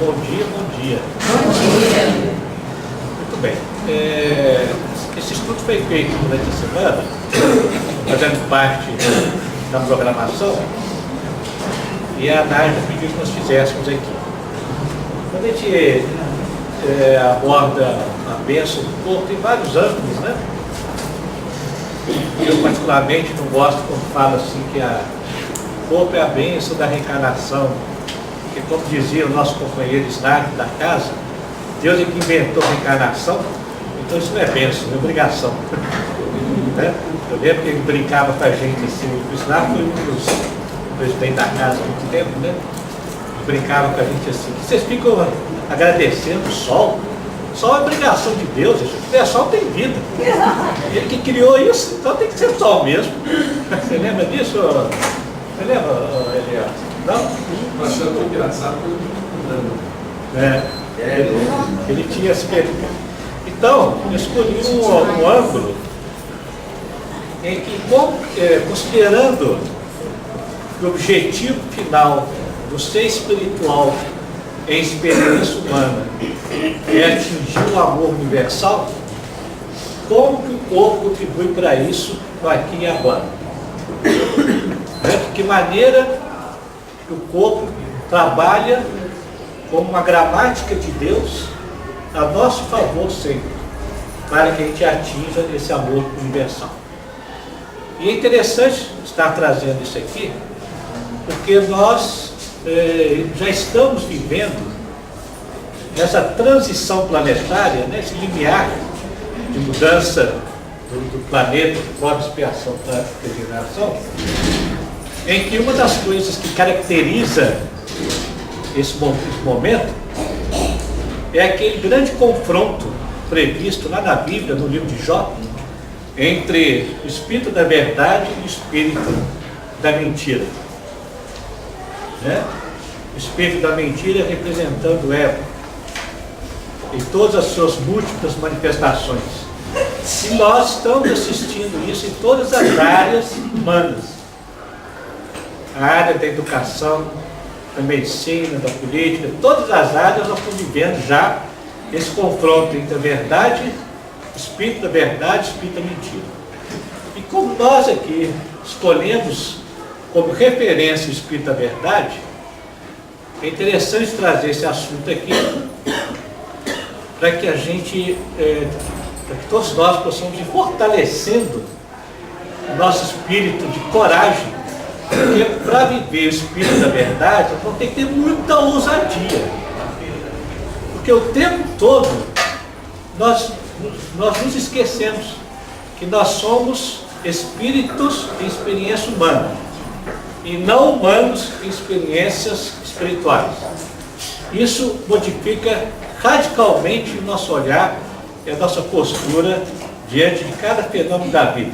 bom dia, bom dia. Bom dia. Muito bem. Esse estudo foi feito durante a semana, fazendo parte da programação, e a Nádia pediu que nós fizéssemos aqui. Quando a gente aborda a bênção do corpo, tem vários ângulos, né? Eu particularmente não gosto quando fala assim que o corpo é a bênção da reencarnação, porque como dizia o nosso companheiro Snark da casa, Deus é que inventou a reencarnação, então isso não é bênção, é obrigação. Né? Eu lembro que ele brincava com a gente assim, o Snark foi um dos presidentes da casa há muito tempo, né? Ele brincava com a gente assim, que vocês ficam agradecendo o sol. Sol é obrigação de Deus, se tiver sol tem vida. Ele que criou isso, então tem que ser sol mesmo. Você lembra disso? Você lembra, Elias? Não? Achando engraçado. Ele tinha esse perfil. Então, eu escolhi um ângulo em que, considerando que o objetivo final do ser espiritual em experiência humana é atingir o amor universal, como que o corpo contribui para isso no aqui e agora? De que maneira que o corpo trabalha como uma gramática de Deus a nosso favor sempre, para que a gente atinja esse amor universal. E é interessante estar trazendo isso aqui, porque nós já estamos vivendo nessa transição planetária, nesse limiar de mudança do planeta, de pós-expiação para a regeneração, em que uma das coisas que caracteriza esse momento é aquele grande confronto previsto lá na Bíblia, no livro de Jó, entre o espírito da verdade e o espírito da mentira. O espírito da mentira representando Eva em todas as suas múltiplas manifestações. E nós estamos assistindo isso em todas as áreas humanas. A área da educação, da medicina, da política, todas as áreas nós estamos vivendo já esse confronto entre a verdade, o espírito da verdade e o espírito da mentira. E como nós aqui escolhemos como referência o espírito da verdade, é interessante trazer esse assunto aqui para que a gente, para que todos nós possamos ir fortalecendo o nosso espírito de coragem, porque para viver o espírito da verdade, nós vamos ter que ter muita ousadia, porque o tempo todo nós nos esquecemos que nós somos espíritos em experiência humana e não humanos em experiências espirituais. Isso modifica radicalmente o nosso olhar e a nossa postura diante de cada fenômeno da vida.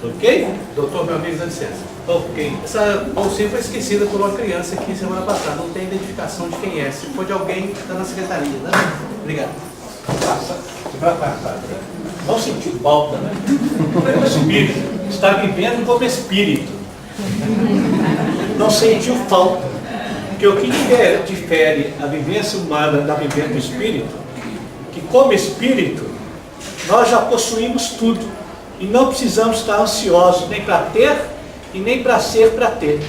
Ok? Doutor, meu amigo, dá licença. Ok. Essa bolsinha foi esquecida por uma criança aqui semana passada. Não tem identificação de quem é. Se for de alguém, está na secretaria, né? Obrigado. Você vai passar, né? Não sentiu falta, né? O espírito está vivendo como espírito. Não sentiu falta. Porque o que difere a vivência humana da vivência do espírito, que como espírito, nós já possuímos tudo e não precisamos estar ansiosos nem para ter e nem para ser para ter.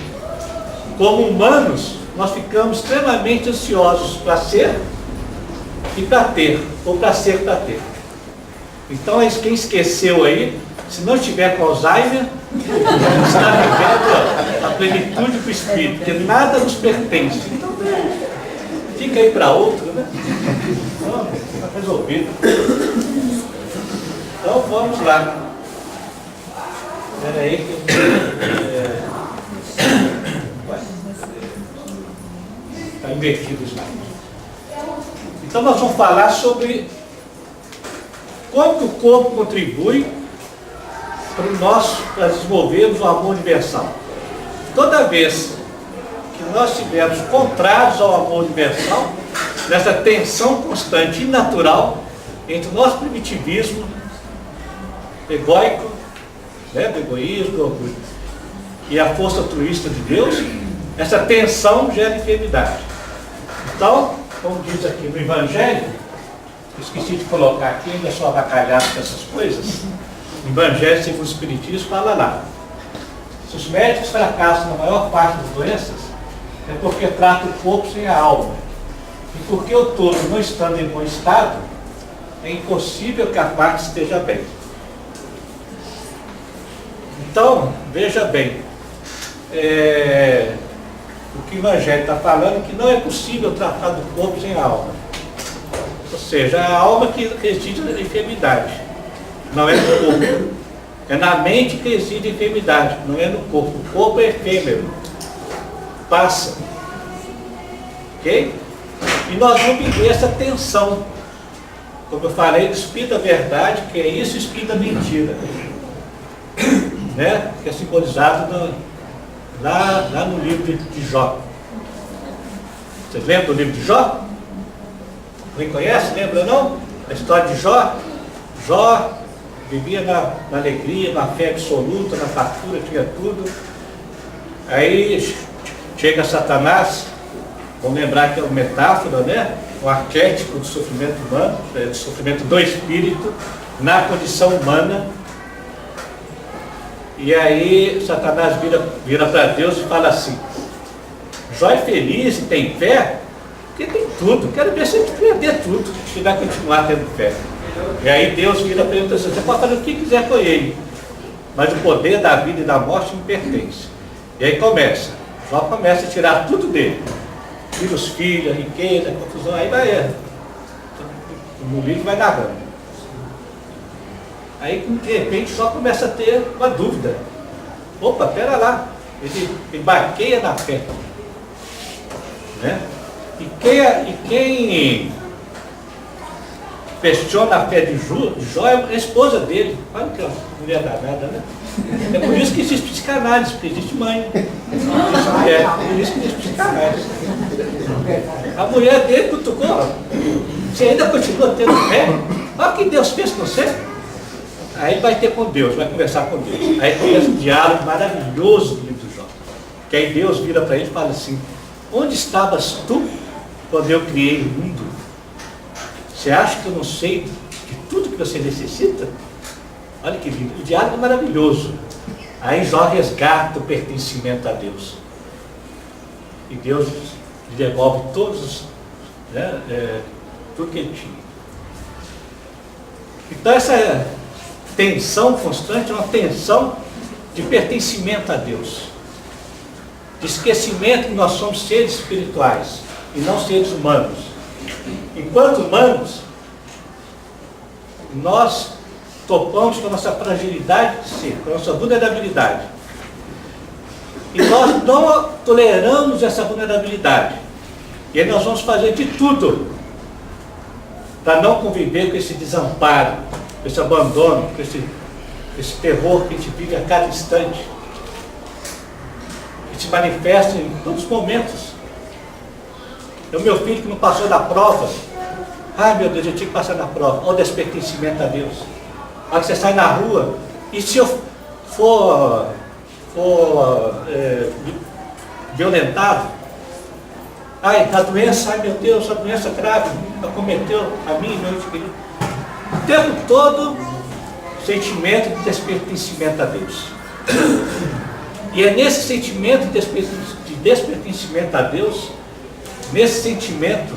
Como humanos, nós ficamos extremamente ansiosos para ser e para ter, ou para ser para ter. Então, quem esqueceu aí, se não estiver com Alzheimer, está vivendo a plenitude do espírito, porque nada nos pertence. Então, fica aí para outro, né? Não, está resolvido. Então, vamos lá. Espera aí que está invertido o slide. Então, nós vamos falar sobre como o corpo contribui para desenvolvermos o amor universal. Toda vez que nós estivermos contrários ao amor universal, nessa tensão constante e natural entre o nosso primitivismo egóico, né, do egoísmo, do orgulho, e a força altruísta de Deus, essa tensão gera enfermidade. Então, como diz aqui no Evangelho, esqueci de colocar aqui, ainda sou avacalhado com essas coisas. O Evangelho segundo o Espiritismo fala lá: se os médicos fracassam na maior parte das doenças, é porque tratam o corpo sem a alma. E porque o todo não estando em bom estado, é impossível que a parte esteja bem. Então, veja bem, o que o Evangelho está falando é que não é possível tratar do corpo sem a alma. Ou seja, a alma que reside na enfermidade, não é no corpo. É na mente que reside a enfermidade, não é no corpo. O corpo é efêmero, passa. Ok? E nós vamos viver essa tensão. Como eu falei, do espírito da verdade, que é isso, o espírito da mentira. Né? Que é simbolizado lá no livro de Jó. Vocês lembram do livro de Jó? Alguém conhece? Lembra não? A história de Jó? Jó vivia na alegria, na fé absoluta, na fartura, tinha tudo. Aí chega Satanás, vamos lembrar que é uma metáfora, né? Um arquétipo do sofrimento humano, do sofrimento do espírito, na condição humana. E aí Satanás vira para Deus e fala assim: Jó é feliz e tem fé, porque tem tudo. Quero ver se ele perder tudo, se vai continuar tendo fé. E aí Deus vira para ele e diz assim: você pode fazer o que quiser com ele, mas o poder da vida e da morte me pertence. E aí Jó começa a tirar tudo dele. Tira os filhos, a riqueza, a confusão, aí vai. No livro vai narrando. Aí, de repente, só começa a ter uma dúvida. Opa, pera lá. Ele baqueia na fé. Né? E quem questiona a fé de Jó é a esposa dele. Olha que mulher danada, né? É por isso que existe psicanálise, porque existe mãe. Existe mulher, por isso que existe psicanálise. A mulher dele cutucou. Você ainda continua tendo fé? Olha o que Deus fez com você. Aí vai ter com Deus, vai conversar com Deus. Aí começa um diálogo maravilhoso do livro do Jó. Que aí Deus vira para ele e fala assim: onde estavas tu quando eu criei o mundo? Você acha que eu não sei de tudo que você necessita? Olha que lindo, o diálogo é maravilhoso. Aí Jó resgata o pertencimento a Deus. E Deus lhe devolve todos, tudo que ele tinha. Então essa tensão constante é uma tensão de pertencimento a Deus, de esquecimento que nós somos seres espirituais e não seres humanos. Enquanto humanos, nós topamos com a nossa fragilidade de ser, com a nossa vulnerabilidade. E nós não toleramos essa vulnerabilidade. E aí nós vamos fazer de tudo para não conviver com esse desamparo, com esse abandono, com esse terror que a gente vive a cada instante, que se manifesta em todos os momentos. É o meu filho que não passou da prova. Ai meu Deus, eu tinha que passar na prova. Olha o despertencimento a Deus. Aí você sai na rua, e se eu for violentado, ai, a doença, ai meu Deus, a doença grave acometeu a mim e meu ente querido. O tempo todo, sentimento de despertencimento a Deus. E é nesse sentimento de despertencimento a Deus, nesse sentimento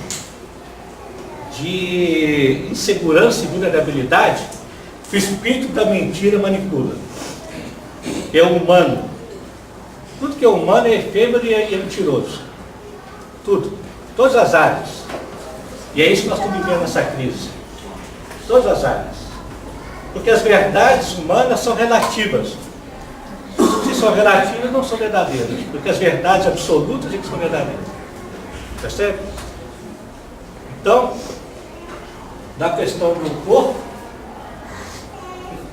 de insegurança e vulnerabilidade, que o espírito da mentira manipula. É humano. Tudo que é humano é efêmero e é mentiroso. Tudo. Todas as áreas. E é isso que nós estamos vivendo nessa crise. Todas as áreas. Porque as verdades humanas são relativas. Se são relativas, não são verdadeiras. Porque as verdades absolutas é que são verdadeiras. Percebe? Então, na questão do corpo,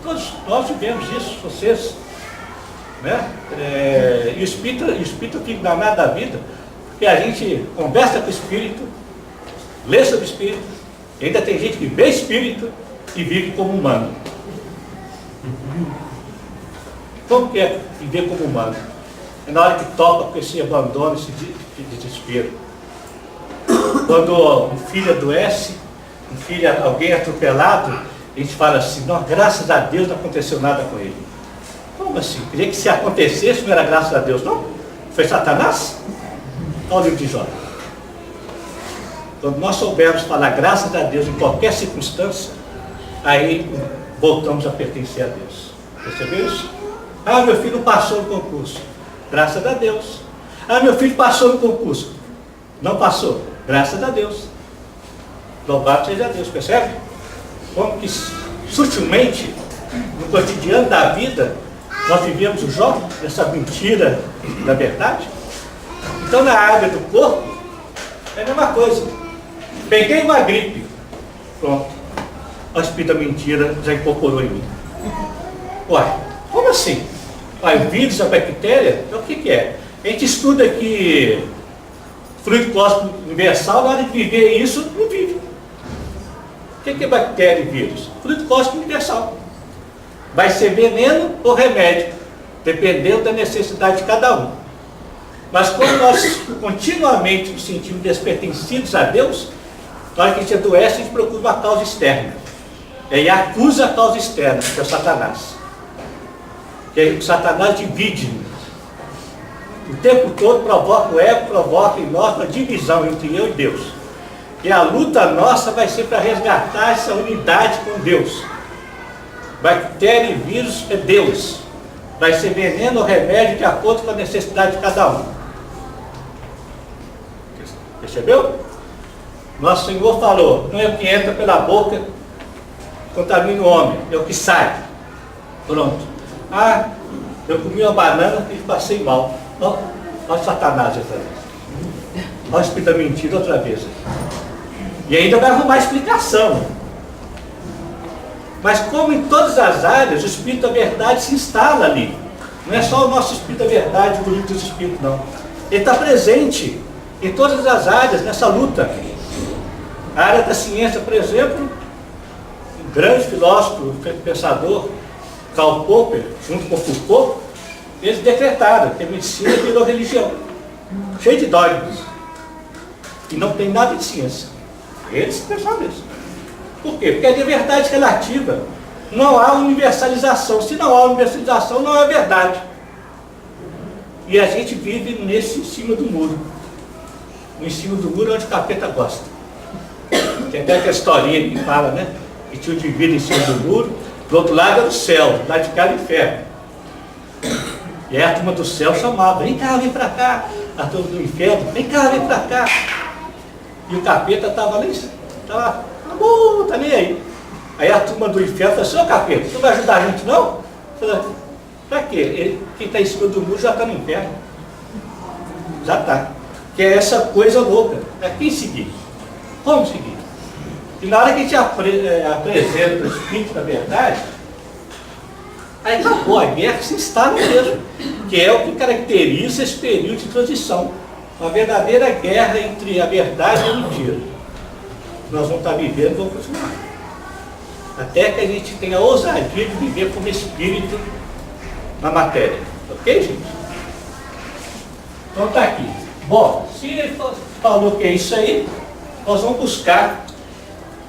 todos nós vivemos isso, vocês, né? E o espírito fica danado da vida, porque a gente conversa com o espírito, lê sobre o espírito, e ainda tem gente que vê espírito e vive como humano. Como que é viver como humano? É na hora que topa com esse abandono, esse desespero. Quando um filho adoece, alguém é atropelado, a gente fala assim, não, graças a Deus não aconteceu nada com ele. Como assim? Queria que se acontecesse, não era graças a Deus, não? Foi Satanás? Olha o livro de Jó. Quando nós soubermos falar graças a Deus em qualquer circunstância, aí voltamos a pertencer a Deus. Percebeu isso? Ah, meu filho passou no concurso. Graças a Deus. Ah, meu filho passou no concurso. Não passou. Graças a Deus. Louvado seja Deus. Percebe? Como que sutilmente, no cotidiano da vida, nós vivemos o Jó, essa mentira da verdade. Então, na área do corpo, é a mesma coisa. Peguei uma gripe. Pronto. O espírito da mentira já incorporou em mim. Uai, como assim? Uai, o vírus, a bactéria, então o que é? A gente estuda que fluido cósmico universal, na hora de viver isso, não vive. O que é bactéria e vírus? Fluido cósmico universal. Vai ser veneno ou remédio, dependendo da necessidade de cada um. Mas quando nós continuamente nos sentimos despertencidos a Deus, na hora que a gente adoece, a gente procura uma causa externa. E aí acusa a causa externa, que é o Satanás. Que aí o Satanás divide. O tempo todo provoca o ego, provoca em nós uma divisão entre eu e Deus. E a luta nossa vai ser para resgatar essa unidade com Deus. Bactéria e vírus é Deus. Vai ser veneno ou remédio de acordo com a necessidade de cada um. Percebeu? Nosso Senhor falou, não é o que entra pela boca, contamina o homem, é o que sai. Pronto. Ah, eu comi uma banana e passei mal. Olha Satanás outra vez. Olha o espírito da mentira outra vez. E ainda vai arrumar explicação. Mas como em todas as áreas, o espírito da verdade se instala ali. Não é só o nosso espírito da verdade, o livro dos espíritos, não. Ele está presente em todas as áreas, nessa luta. A área da ciência, por exemplo, um grande filósofo, pensador, Karl Popper, junto com Foucault, eles decretaram que a medicina virou religião, cheio de dogmas, e não tem nada de ciência. Eles pensaram isso. Por quê? Porque é de verdade relativa. Não há universalização. Se não há universalização, não é verdade. E a gente vive nesse em cima do muro. Em cima do muro onde o capeta gosta. Tem até aquela historinha que fala, né? Que tinha um indivíduo em cima do muro, do outro lado era o céu, do lado de cá era o inferno. E aí a turma do céu chamava, vem cá, vem pra cá. A turma do inferno, vem cá, vem pra cá. E o capeta estava ali, estava, tá nem aí. Aí a turma do inferno falou assim, ô capeta, você não vai ajudar a gente não? Falei, pra quê? Quem está em cima do muro já está no inferno. Já está. Que é essa coisa louca. É quem seguir? Como seguir? E na hora que a gente apresenta o espírito da verdade, aí acabou, a guerra se instala mesmo. Que é o que caracteriza esse período de transição. Uma verdadeira guerra entre a verdade e a mentira. Nós vamos estar vivendo e vamos continuar. Até que a gente tenha a ousadia de viver como espírito na matéria. Ok, gente? Então está aqui. Bom, se ele falou que é isso aí, nós vamos buscar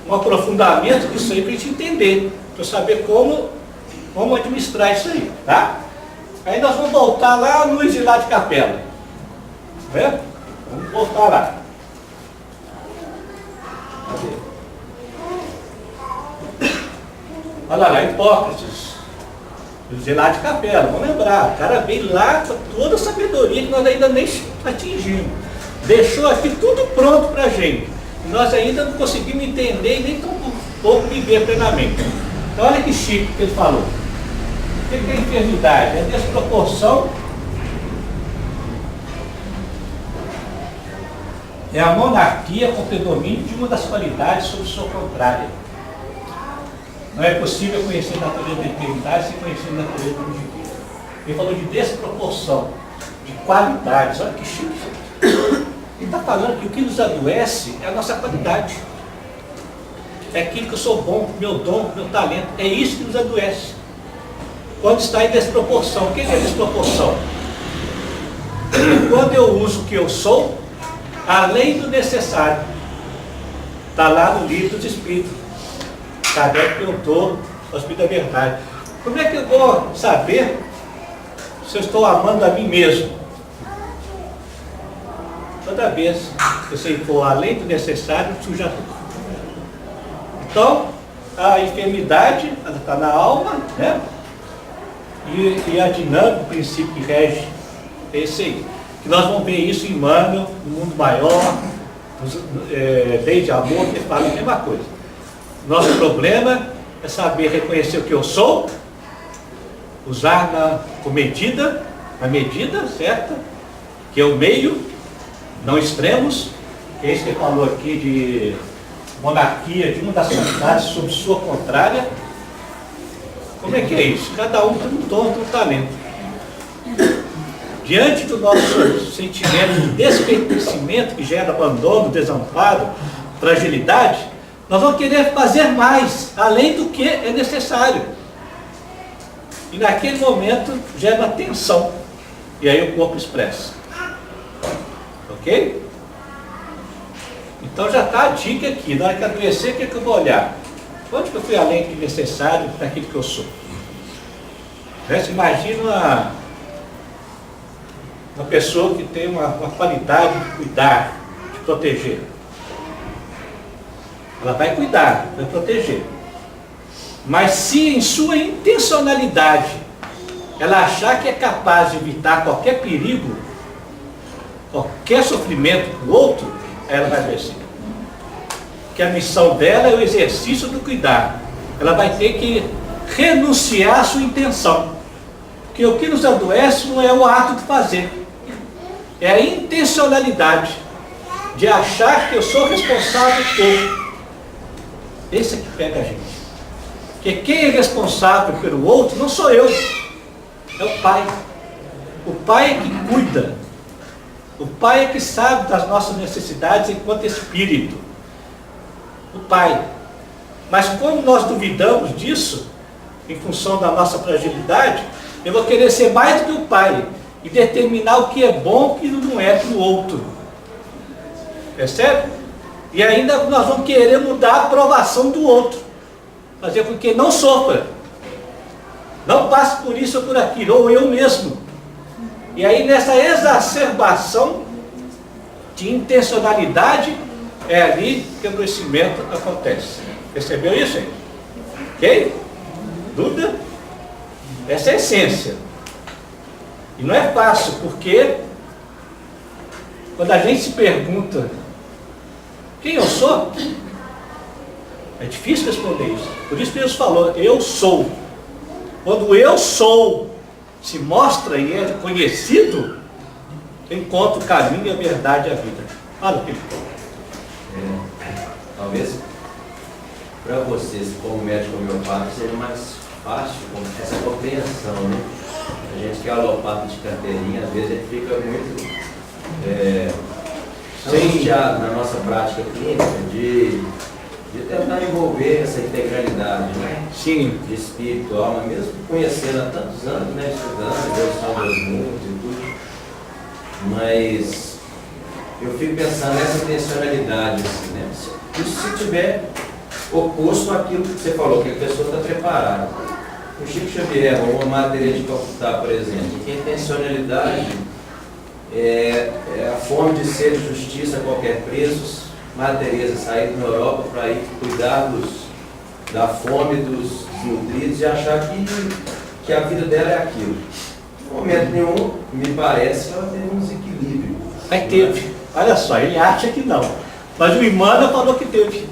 um aprofundamento disso aí para a gente entender, para saber como administrar isso aí, tá? Aí nós vamos voltar lá no Exilado de Capela. Tá vendo? Vamos voltar lá. Cadê? Olha lá, Hipócrates. Exilado de Capela, vamos lembrar. O cara veio lá com toda a sabedoria que nós ainda nem atingimos. Deixou aqui tudo pronto para a gente. E nós ainda não conseguimos entender e nem tão pouco viver plenamente. Então olha que chique que ele falou. O que é enfermidade? É desproporção. É a monarquia com predomínio de uma das qualidades sobre sua contrária. Não é possível conhecer a natureza da enfermidade sem conhecer a natureza do indivíduo. Ele falou de desproporção, de qualidades. Olha que chique. Ele está falando que o que nos adoece é a nossa qualidade. É aquilo que eu sou bom, meu dom, meu talento. É isso que nos adoece. Quando está em desproporção. O que é desproporção? Quando eu uso o que eu sou, além do necessário. Está lá no livro dos Espíritos. Kardec perguntou ao Espírito da Verdade: como é que eu vou saber se eu estou amando a mim mesmo? Toda vez que você for além do necessário, suja tudo. Então, a enfermidade está na alma, né? E a dinâmica, o princípio que rege, é esse aí. Que nós vamos ver isso em Emmanuel, no mundo maior, desde amor, que fala a mesma coisa. Nosso problema é saber reconhecer o que eu sou, usar com medida, na medida certa, que é o meio, não extremos, que é isso que ele falou aqui de monarquia, de uma das sociedades sob sua contrária. Como é que é isso? Cada um tem um dom, tem um talento. Diante do nosso sentimento de despertencimento, que gera abandono, desamparo, fragilidade, nós vamos querer fazer mais, além do que é necessário. E naquele momento gera uma tensão. E aí o corpo expressa. Ok? Então já está a dica aqui. Na hora que adoecer, o que eu vou olhar? Onde que eu fui além do necessário daquilo que eu sou? Você imagina uma pessoa que tem uma qualidade de cuidar, de proteger. Ela vai cuidar, vai proteger. Mas se em sua intencionalidade ela achar que é capaz de evitar qualquer perigo, qualquer sofrimento para o outro, ela vai adoecer. Que a missão dela é o exercício do cuidar. Ela vai ter que renunciar à sua intenção. Porque o que nos adoece não é o ato de fazer, é a intencionalidade de achar que eu sou responsável por. Esse é que pega a gente. Porque quem é responsável pelo outro não sou eu, é o Pai. O Pai é que cuida. O Pai é que sabe das nossas necessidades enquanto Espírito. O Pai. Mas como nós duvidamos disso, em função da nossa fragilidade, eu vou querer ser mais do que o Pai e determinar o que é bom e o que não é para o outro. Percebe? E ainda nós vamos querer mudar a aprovação do outro, fazer com que não sofra, não passe por isso ou por aquilo, ou eu mesmo. E aí nessa exacerbação de intencionalidade, é ali que o adoecimento acontece. Percebeu isso, gente? Ok? Dúvida? Essa é a essência. E não é fácil, porque quando a gente se pergunta quem eu sou, é difícil responder isso. Por isso que Deus falou, eu sou. Quando eu sou se mostra e é conhecido, encontra o caminho e a verdade e a vida. Fala, filho. Talvez para vocês, como médico homeopata, seja mais fácil essa compreensão, né? A gente que é alopata de carteirinha, às vezes a gente fica muito angustiado na nossa prática clínica de tentar envolver essa integralidade, né? Sim. De espírito, alma, mesmo conhecendo há tantos anos, né? Estudando, evolução dos mundos e tudo. Mas eu fico pensando nessa intencionalidade, assim, né? Isso se tiver oposto àquilo que você falou, que a pessoa está preparada. O Chico Xavier, ou a Madre Teresa de Calcutá, por exemplo, que a intencionalidade é a fome de sede de justiça a qualquer preço. Madre Teresa saiu na Europa para ir cuidar da fome dos desnutridos e achar que a vida dela é aquilo. Em momento nenhum, me parece que ela teve um desequilíbrio. Mas teve. Olha só, ele acha que não. Mas o Emmanuel falou que teve.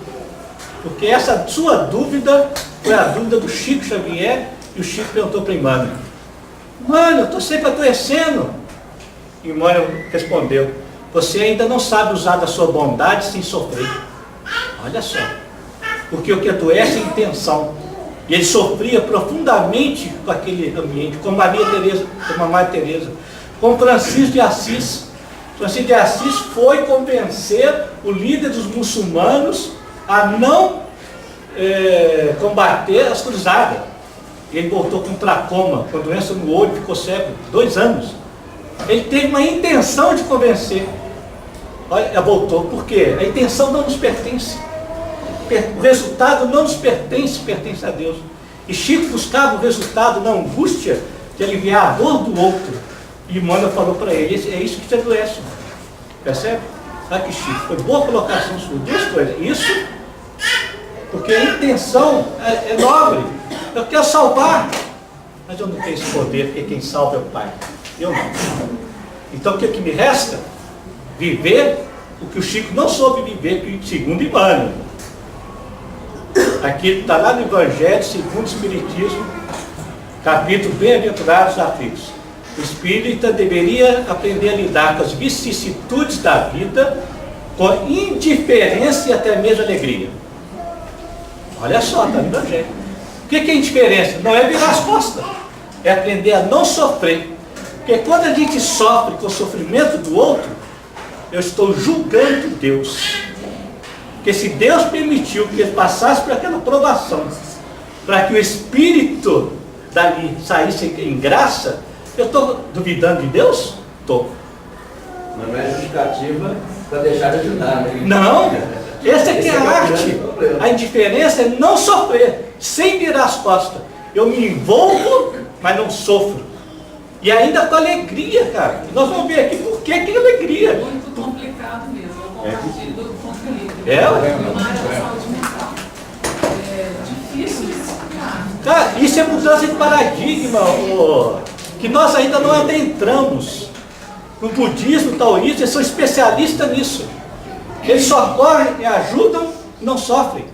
Porque essa sua dúvida foi a dúvida do Chico Xavier, e o Chico perguntou para Emmanuel: Emmanuel, eu estou sempre adoecendo. E Emmanuel respondeu: você ainda não sabe usar da sua bondade sem sofrer. Olha só. Porque o que adoece é intenção. E ele sofria profundamente com aquele ambiente, como Maria Teresa, como a Madre Teresa, como Francisco de Assis. Francisco de Assis foi convencer o líder dos muçulmanos a não combater as cruzadas. Ele voltou com tracoma, com doença no olho, ficou cego 2 anos. Ele teve uma intenção de convencer. Olha, voltou, por quê? A intenção não nos pertence. o resultado não nos pertence, pertence a Deus. E Chico buscava o resultado na angústia de aliviar a dor do outro. E Emmanuel falou para ele, é isso que te adoece. Percebe? Olha que Chico, foi boa colocação sua. Duas coisas. Isso, porque a intenção é nobre. Eu quero salvar, mas eu não tenho esse poder, porque quem salva é o Pai. Eu não. Então o que me resta? Viver o que o Chico não soube viver, que segundo Emmanuel. Aqui está lá no Evangelho, segundo o Espiritismo, capítulo Bem-aventurados os aflitos. O espírita deveria aprender a lidar com as vicissitudes da vida com indiferença e até mesmo alegria. Olha só, está no Evangelho. O que é indiferença? Não é virar as costas, é aprender a não sofrer. Porque quando a gente sofre com o sofrimento do outro, eu estou julgando Deus. Porque se Deus permitiu que ele passasse por aquela provação, para que o espírito dali saísse em graça, eu estou duvidando de Deus? Estou. Mas não é justificativa para deixar de ajudar, né? Não, essa aqui é a arte. A indiferença é não sofrer, sem virar as costas. Eu me envolvo, mas não sofro. E ainda com alegria, cara. Nós vamos ver aqui por que alegria. Muito complicado mesmo. Eu compartilho do ponto de vista. É? Na área da saúde mental. É difícil de explicar. Cara, isso é mudança de paradigma, que nós ainda não adentramos. No budismo, no taoísmo, eles são especialistas nisso. Eles socorrem e ajudam e não sofrem.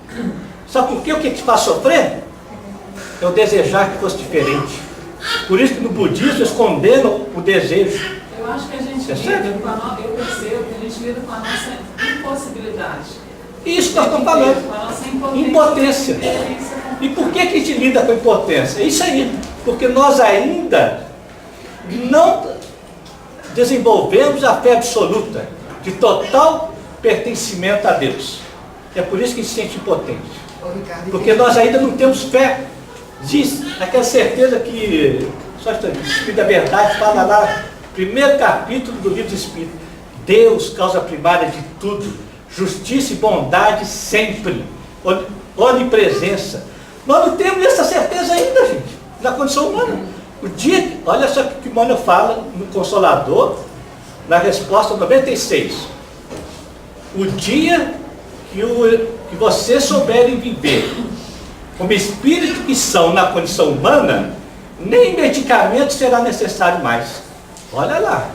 Sabe por quê? O que te faz sofrer? É o desejar que fosse diferente. Por isso que no budismo eles condenam o desejo. Eu acho que a gente lida com a nossa, eu percebo que a gente lida com a nossa impossibilidade. Isso que nós estamos falando. Com a nossa Impotência. E por que a gente lida com a impotência? É isso aí. Porque nós ainda não desenvolvemos a fé absoluta de total pertencimento a Deus. É por isso que a gente se sente impotente. Porque nós ainda não temos fé. Diz aquela certeza que só o Espírito da Verdade fala lá, primeiro capítulo do livro do Espírito. Deus, causa primária de tudo, justiça e bondade sempre, onipresença. Nós não temos essa certeza ainda, gente, na condição humana. O dia, olha só o que Emmanuel fala no Consolador, na resposta 96. O dia que vocês souberem viver como espíritos que são na condição humana, nem medicamento será necessário mais. Olha lá,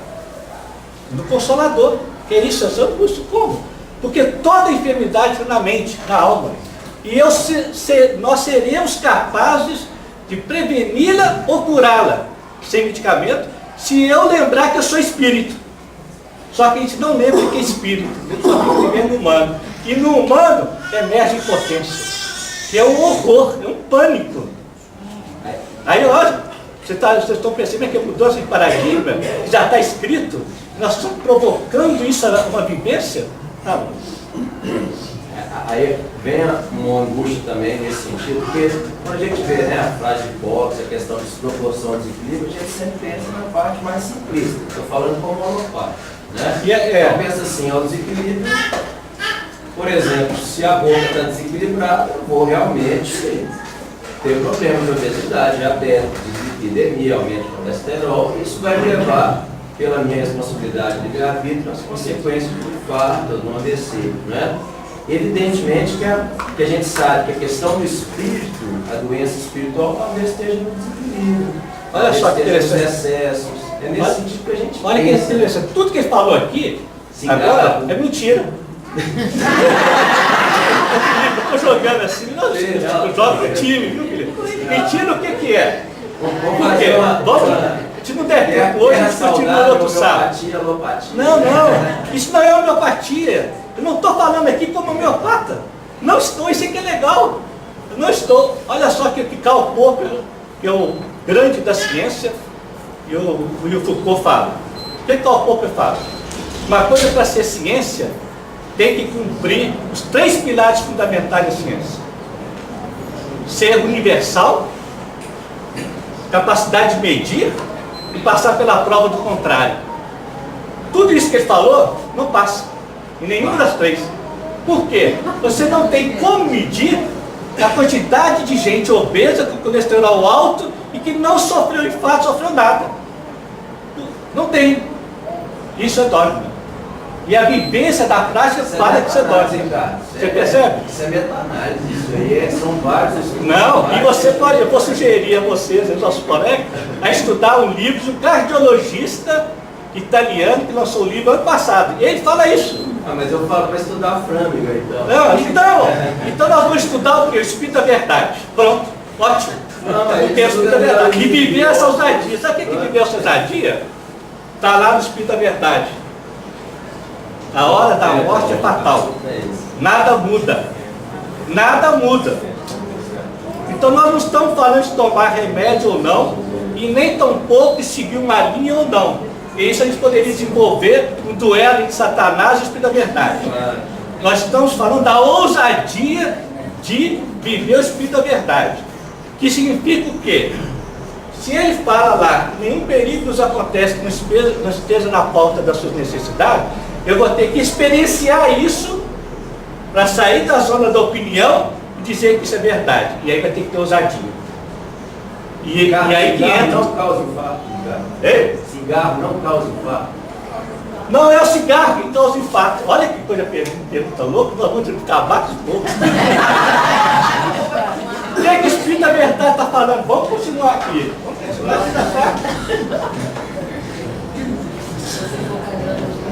no Consolador, que é isso, eu busco como? Porque toda enfermidade está na mente, na alma. E nós seremos capazes de preveni-la ou curá-la, sem medicamento, se eu lembrar que eu sou espírito. Só que a gente não lembra que é espírito, eu só fico vivendo no humano. E no humano emerge impotência. Que é um horror, é um pânico. Aí olha, vocês estão percebendo que a mudança de paradigma já está escrito, nós estamos provocando isso a uma vivência. Tá bom. Aí vem uma angústia também nesse sentido, porque quando a gente vê, né, a frase de Box, a questão de desproporção e desequilíbrio, a gente sempre pensa na parte mais simplista. Estou falando como monopólio, né? Então pensa assim, ao desequilíbrio. Por exemplo, se a boca está desequilibrada, eu vou realmente ter problemas de obesidade, diabetes, dislipidemia, aumento de colesterol. Isso vai levar, pela minha responsabilidade de livre-arbítrio, as consequências do infarto, do AVC, né? Evidentemente que a gente sabe que a questão do espírito, a doença espiritual, talvez esteja no desequilíbrio. Olha só que interessante. Excessos. É nesse sentido que a gente olha que interessante. Tudo que ele falou aqui, agora, é mentira. Eu estou jogando assim, eu jogo o time, viu, Felipe? Mentira o que é? Por quê? A gente não deve tempo hoje, a gente continua no outro sábado. Não, isso não é homeopatia. Eu não estou falando aqui como homeopata. Não estou, isso aqui é legal. Eu não estou. Olha só que Karl Popper, que é o grande da ciência, e o Foucault fala. O que Karl Popper fala? Uma coisa para ser ciência tem que cumprir os 3 pilares fundamentais da ciência. Ser universal, capacidade de medir e passar pela prova do contrário. Tudo isso que ele falou, não passa. Em nenhuma das 3. Por quê? Você não tem como medir a quantidade de gente obesa com colesterol alto e que não sofreu infarto, sofreu nada. Não tem. Isso é dogma. E a vivência da prática para de ser dogma. Você percebe? Isso é meta-análise, isso aí são vários estudos. Não, e você pode, eu vou sugerir a vocês, aos nossos colegas, a estudar um livro de um cardiologista italiano que lançou o livro ano passado. E ele fala isso. Ah, mas eu falo para estudar Frâmiga, então. Não, então nós vamos estudar o que? O Espírito da Verdade. Pronto, ótimo. Não, O texto da verdade. E viver essa ousadia. Sabe o que é viver essa ousadia? Está lá no Espírito da Verdade. A hora da morte é fatal. Nada muda. Nada muda. Então nós não estamos falando de tomar remédio ou não, e nem tampouco de seguir uma linha ou não. E isso a gente poderia desenvolver um duelo entre Satanás e o Espírito da Verdade. Nós estamos falando da ousadia de viver o Espírito da Verdade. Que significa o quê? Se ele fala lá, nenhum perigo nos acontece que não esteja na pauta das suas necessidades, eu vou ter que experienciar isso para sair da zona da opinião e dizer que isso é verdade. E aí vai ter que ter ousadia. E aí que entra... Não causa infarto. Ei? Cigarro não causa infarto. Não é o cigarro que causa infarto. Olha que coisa pergunta louca, nós vamos acabar com os povos. O que é que o Espírito da Verdade está falando? Vamos continuar aqui. Vamos continuar.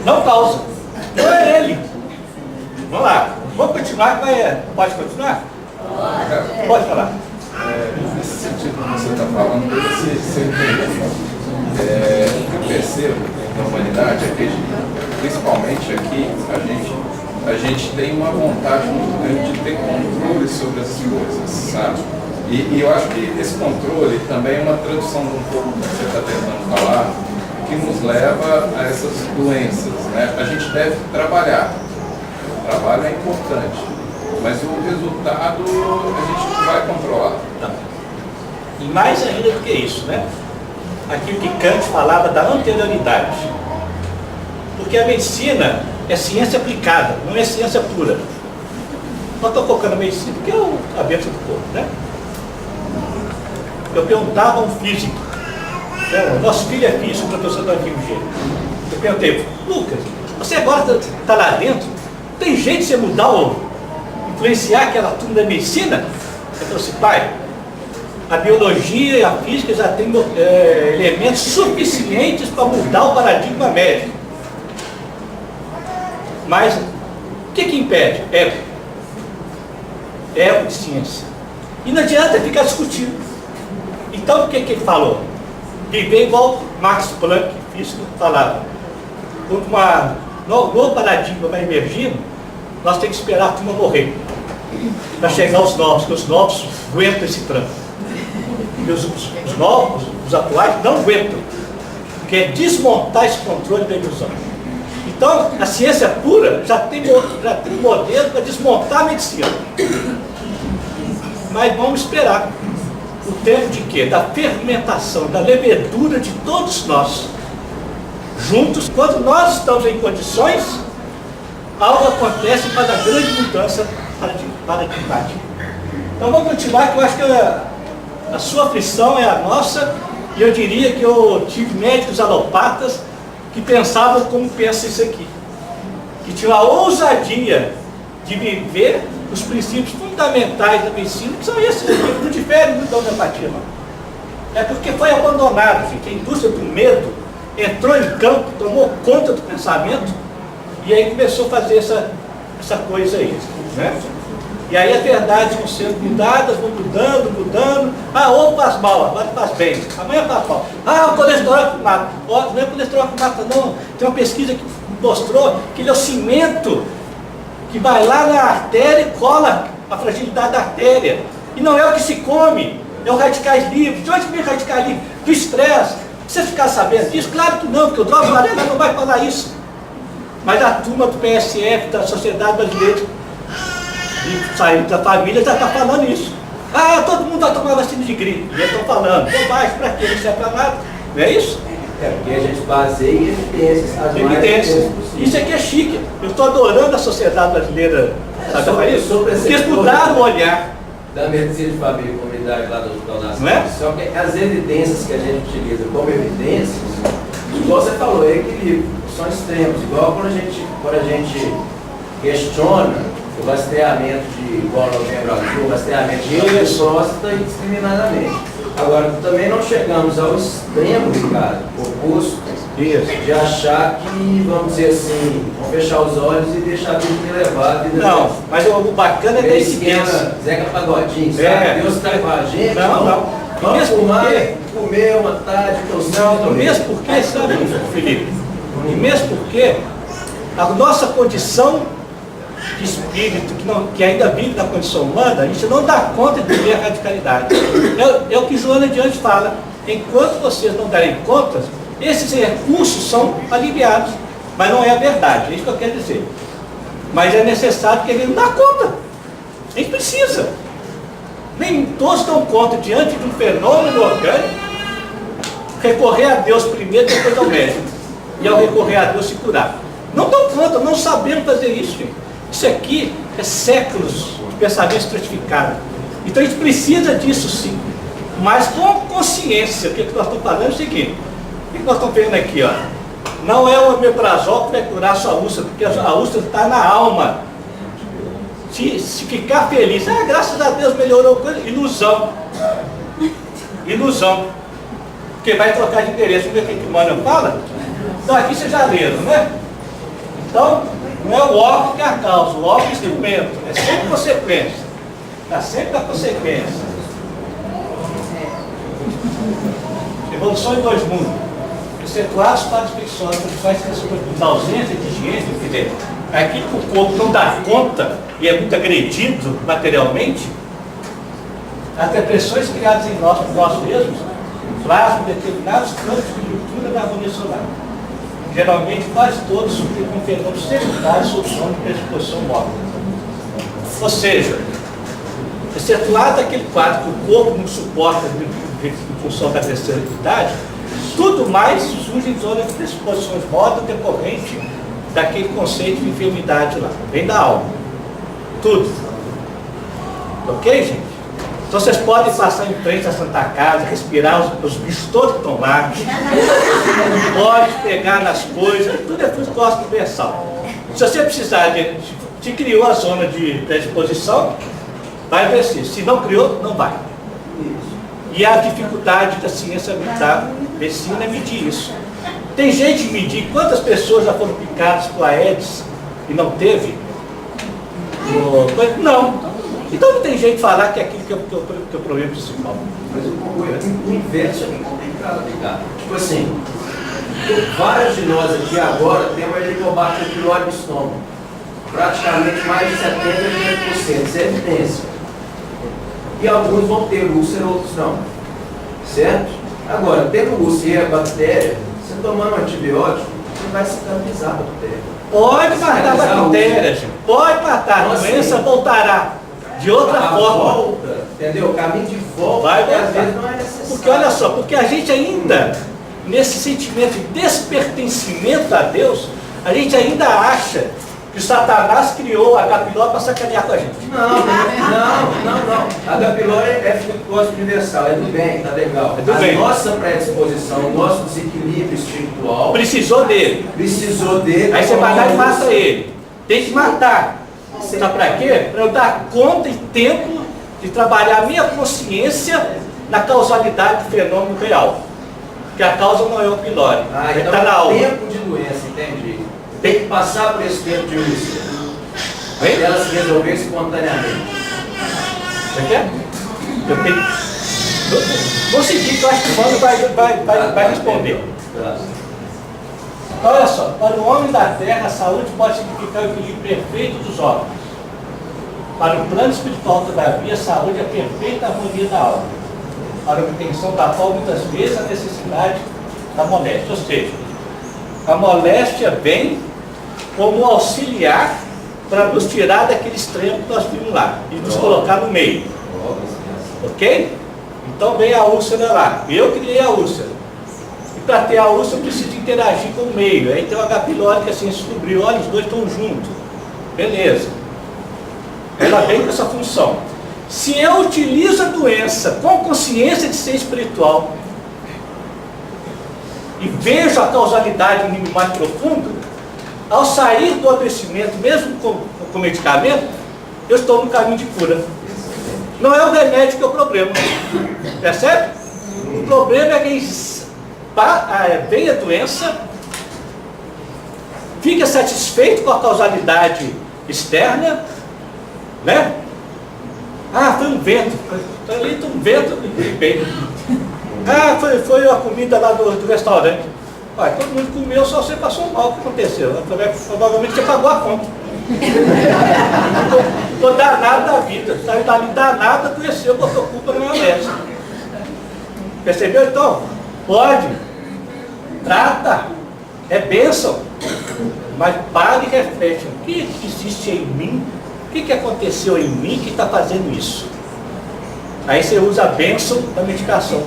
Não causa. Não é ele. Vamos lá. Vamos continuar. Pode continuar? Pode falar. Nesse sentido que você está falando, você entende? O que eu percebo na humanidade é que, principalmente aqui, a gente tem uma vontade muito grande de ter controle sobre as coisas, sabe? E eu acho que esse controle também é uma tradução de um pouco do que você está tentando falar, que nos leva a essas doenças, né? A gente deve trabalhar. O trabalho é importante, mas o resultado a gente não vai controlar. Não. E mais ainda do que isso, né? Aquilo que Kant falava da anterioridade. Porque a medicina é ciência aplicada, não é ciência pura. Nós estamos colocando a medicina porque é a cabeça do corpo, né? Eu perguntava a um físico, né? O nosso filho é físico, professor do Antigo Gênero. Eu perguntei, Lucas, você agora está lá dentro, tem jeito de você mudar ou influenciar aquela turma da medicina? Eu falei assim, pai, a biologia e a física já têm elementos suficientes para mudar o paradigma médico. Mas o que impede? Ego. Ego de ciência. E não adianta ficar discutindo. Então o que ele falou? Viver igual Max Planck, físico, falava. Quando um novo paradigma vai emergindo, nós temos que esperar a turma morrer para chegar aos novos, porque os novos aguentam esse tranco. E os novos, os atuais, não aguentam, porque é desmontar esse controle da ilusão. Então, a ciência pura já tem modelo para desmontar a medicina. Mas vamos esperar o tempo de quê? Da fermentação, da levedura de todos nós. Juntos, quando nós estamos em condições, algo acontece para a grande mudança paradigmática. Então vamos continuar, que eu acho que a sua aflição é a nossa, e eu diria que eu tive médicos alopatas que pensavam como pensa isso aqui, que tinham a ousadia de viver os princípios fundamentais da medicina, que são esses aqui, não diferem muito da homeopatia, não. É porque foi abandonado, gente. A indústria do medo entrou em campo, tomou conta do pensamento, e aí começou a fazer essa coisa aí, né? E aí as verdades vão sendo mudadas, vão mudando. Ah, hoje faz mal, agora faz bem. Amanhã faz mal. Ah, o colesterol que mata. Não é o colesterol que mata, não. Tem uma pesquisa que mostrou que ele é o cimento que vai lá na artéria e cola a fragilidade da artéria. E não é o que se come, é os radicais livres. De onde vem radicais livres? Do estresse. Você ficar sabendo disso? Claro que não, porque o Drauzio Varela não vai falar isso. Mas a turma do PSF, da Sociedade Brasileira de Saúde da Família, já está falando isso. Ah, todo mundo vai tomar vacina de gripe. E eles estão falando, bobagem, para quê? Não serve para nada. Não é isso? É, porque a gente baseia em evidências. As mais Evidências. possíveis. Isso aqui é chique. Eu estou adorando a sociedade brasileira. Sabe o que é isso? Porque eles mudaram o olhar. Da medicina de família e comunidade lá do Hospital da Não é? Só que as evidências que a gente utiliza como evidências, igual você falou, é equilíbrio, são extremos. Igual quando a gente questiona o rastreamento de, igual no Novembro Azul, o rastreamento de próstata indiscriminadamente. Agora, também não chegamos ao extremo, Ricardo, oposto, de achar que, vamos dizer assim, vamos fechar os olhos e deixar tudo me levar. Não, mas o bacana é da evidência. Zeca Pagodinho, sabe? É. Deus está com a gente. Não. Vamos Mesmo fumar, porque- comer uma tarde que eu Não, mesmo porque, sabe, Felipe? E mesmo porque a nossa condição de espírito, que ainda vive na condição humana, a gente não dá conta de ver a radicalidade. É o que Joana de antes fala. Enquanto vocês não darem conta, esses recursos são aliviados. Mas não é a verdade, é isso que eu quero dizer. Mas é necessário que ele não dá conta. A gente precisa. Nem todos dão conta diante de um fenômeno orgânico, recorrer a Deus primeiro, depois ao médico. E ao recorrer a Deus se curar. Não dão conta, não sabemos fazer isso, gente. Isso aqui é séculos de pensamento estratificado. Então a gente precisa disso sim. Mas com consciência. O que nós estamos falando é o seguinte. O que nós estamos vendo aqui, ó? Não é o omeprazol que vai curar a sua úlcera, porque a úlcera está na alma. Se ficar feliz, graças a Deus melhorou coisa, ilusão. Ilusão. Porque vai trocar de endereço. Vamos ver o que o Mano fala? Então aqui vocês já leram, né? Então, não é o óbvio que é a causa, o óbvio é o instrumento. É sempre consequência. Está sempre a consequência. Evolução em dois mundos. Excetuados para as fricções, da ausência de higiene, quer dizer, aquilo que o corpo não dá conta e é muito agredido materialmente, as depressões criadas em nós por nós mesmos, plasmam determinados campos de ruptura da harmonia solar. Geralmente, quase todos sofrem com fenômenos secundários sob som de predisposição mórbida. Ou seja, excetuado aquele quadro que o corpo não suporta em função da agressividade, tudo mais surge em zona de predisposições mórbidas decorrente daquele conceito de enfermidade lá. Vem da alma. Tudo. Ok, gente? Então vocês podem passar em frente à Santa Casa, respirar os bichos todos que estão lá. Pode pegar nas coisas, tudo é gosto universal. Se você precisar se criou a zona de predisposição, vai vencer. Se não criou, não vai. E a dificuldade da ciência militar, medicina é medir isso. Tem gente que medir quantas pessoas já foram picadas por Aedes e não teve? Não. Então não tem jeito de falar que é aquilo que é o problema principal. Mas o inverso é bem complicado, Ricardo. Tipo assim, vários de nós aqui agora temos a Helicobacter pylori no estômago. Praticamente mais de 70% a 80%. Isso é evidência. E alguns vão ter úlcera, outros não. Certo? Agora, tendo úlcera e a bactéria, você tomando um antibiótico, você vai cicatrizar a bactéria. Pode matar a bactéria, gente. Pode matar. A doença voltará de outra forma. Volta, entendeu? O caminho de volta, Vai às voltar. vezes não é necessário. Porque olha só, porque a gente ainda, nesse sentimento de despertencimento a Deus, a gente ainda acha que o Satanás criou a H. pylori para sacanear com a gente. Não. A H. pylori é fluxo universal, é do bem, tá legal. É do bem. A nossa predisposição, o nosso desequilíbrio espiritual Precisou dele. precisou dele. Aí você vai lá e mata ele. Tem que matar. Sabe para quê? Para eu dar conta e tempo de trabalhar a minha consciência na causalidade do fenômeno real. Porque a causa não é o pylori. Então Está na alma. tempo de doença, entendi. Tem que passar por esse tempo de úlcera. Hein? Até ela se resolver espontaneamente. Você quer? Eu tenho. Vou seguir, que eu acho que o Mano vai responder. Tá. Olha só, para o homem da terra, a saúde pode significar o equilíbrio perfeito dos órgãos. Para o plano espiritual, todavia, a saúde é a perfeita harmonia da alma. Para a obtenção da qual, muitas vezes, a necessidade da moléstia. Ou seja, a moléstia vem como auxiliar para nos tirar daquele extremo que nós vimos lá e nos colocar no meio. Ok? Então vem a úlcera lá. Eu criei a úlcera. para ter a úlcera eu preciso interagir com o meio. Aí tem o H. pylori que a ciência descobriu, olha, os dois estão juntos. Beleza. Ela vem com essa função. Se eu utilizo a doença com consciência de ser espiritual e vejo a causalidade em nível mais profundo, ao sair do adoecimento, mesmo com medicamento, eu estou no caminho de cura. Não é o remédio que é o problema. Percebe? O problema é que vem a doença, fica satisfeito com a causalidade externa, né? Ah, foi um vento. Ali um vento e bem. Ah, foi a comida lá do restaurante. Olha, todo mundo comeu, só você passou mal. O que aconteceu? Provavelmente você pagou a conta. Estou danado da vida. Saiu dali danado, adoeceu, botou culpa na minha mesa. Percebeu então? Pode. Trata. É bênção. Mas pare e reflete. O que existe em mim? O que aconteceu em mim que está fazendo isso? Aí você usa a bênção da medicação.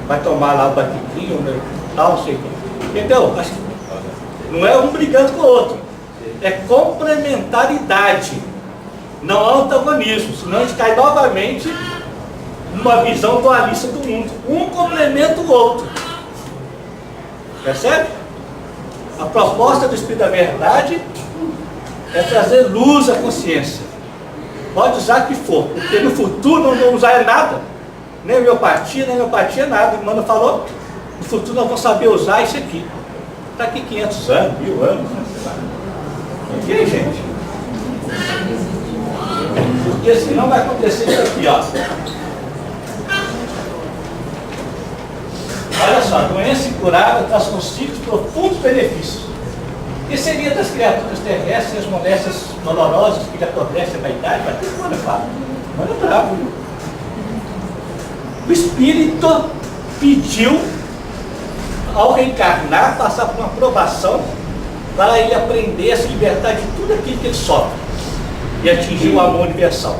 Vai tomar lá o batiquinho, tal, não sei o que. Entendeu? Não é um brigando com o outro. É complementaridade. Não há antagonismo. Senão a gente cai novamente numa visão dualista do mundo. Um complementa o outro. Percebe? A proposta do Espírito da Verdade é trazer luz à consciência. Pode usar o que for, porque no futuro não vamos usar nada. Nem homeopatia, nada. O Mano falou, no futuro nós vamos saber usar isso aqui. Está aqui 500 anos, 1000 anos, sei lá. Ok, gente? Porque senão vai acontecer isso aqui, ó. Olha só, doença incurável traz consigo profundos benefícios. O que seria das criaturas terrestres as moléstias dolorosas que lhe apodrecem a vaidade? Vai ter que mano fala. Mano é bravo, viu? O espírito pediu, ao reencarnar, passar por uma provação para ele aprender a se libertar de tudo aquilo que ele sofre e atingir o amor universal.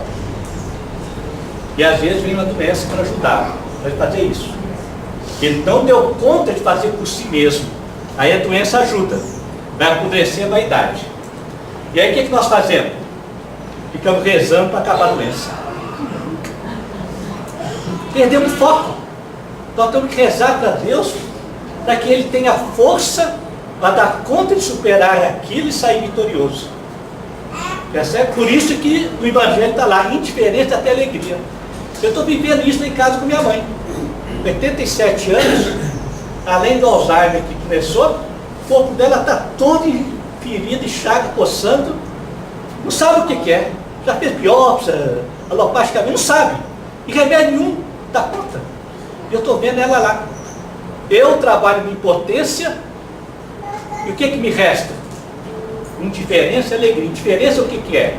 E às vezes vem uma doença para ajudar a fazer isso. Ele não deu conta de fazer por si mesmo. Aí a doença ajuda. Vai apodrecer a vaidade. E aí o que nós fazemos? Ficamos rezando para acabar a doença. Perdemos foco. Nós temos que rezar para Deus para que Ele tenha força para dar conta de superar aquilo e sair vitorioso. Percebe? Por isso que o Evangelho está lá, indiferente até alegria. Eu estou vivendo isso em casa com minha mãe. 87 anos, além do Alzheimer que começou, o corpo dela está todo ferido, chaga, coçando, não sabe o que é, já fez biópsia, alopática, não sabe, e remédio nenhum dá conta. Eu estou vendo ela lá. Eu trabalho em impotência, e o que me resta? Indiferença e alegria. Indiferença o que é?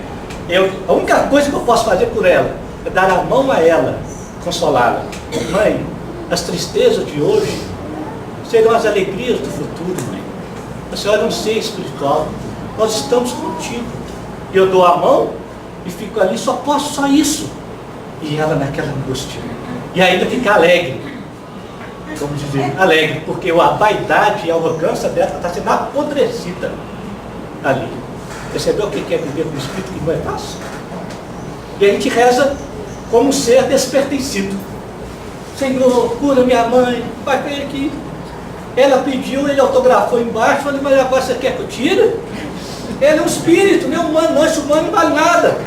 A única coisa que eu posso fazer por ela é dar a mão a ela, consolá-la. Mãe, as tristezas de hoje serão as alegrias do futuro, mãe. A senhora é um ser espiritual. Nós estamos contigo. E eu dou a mão e fico ali, só isso. E ela naquela angústia. E ainda fica alegre. Vamos dizer, alegre, porque a vaidade e a arrogância dela está sendo apodrecida ali. Percebeu o que é viver com o Espírito, que não é fácil? E a gente reza como um ser despertencido. Senhor, cura minha mãe, vai vir aqui. Ela pediu, ele autografou embaixo, falei, mas agora você quer que eu tire? Ele é um espírito, não é humano, não, esse humano não vale nada.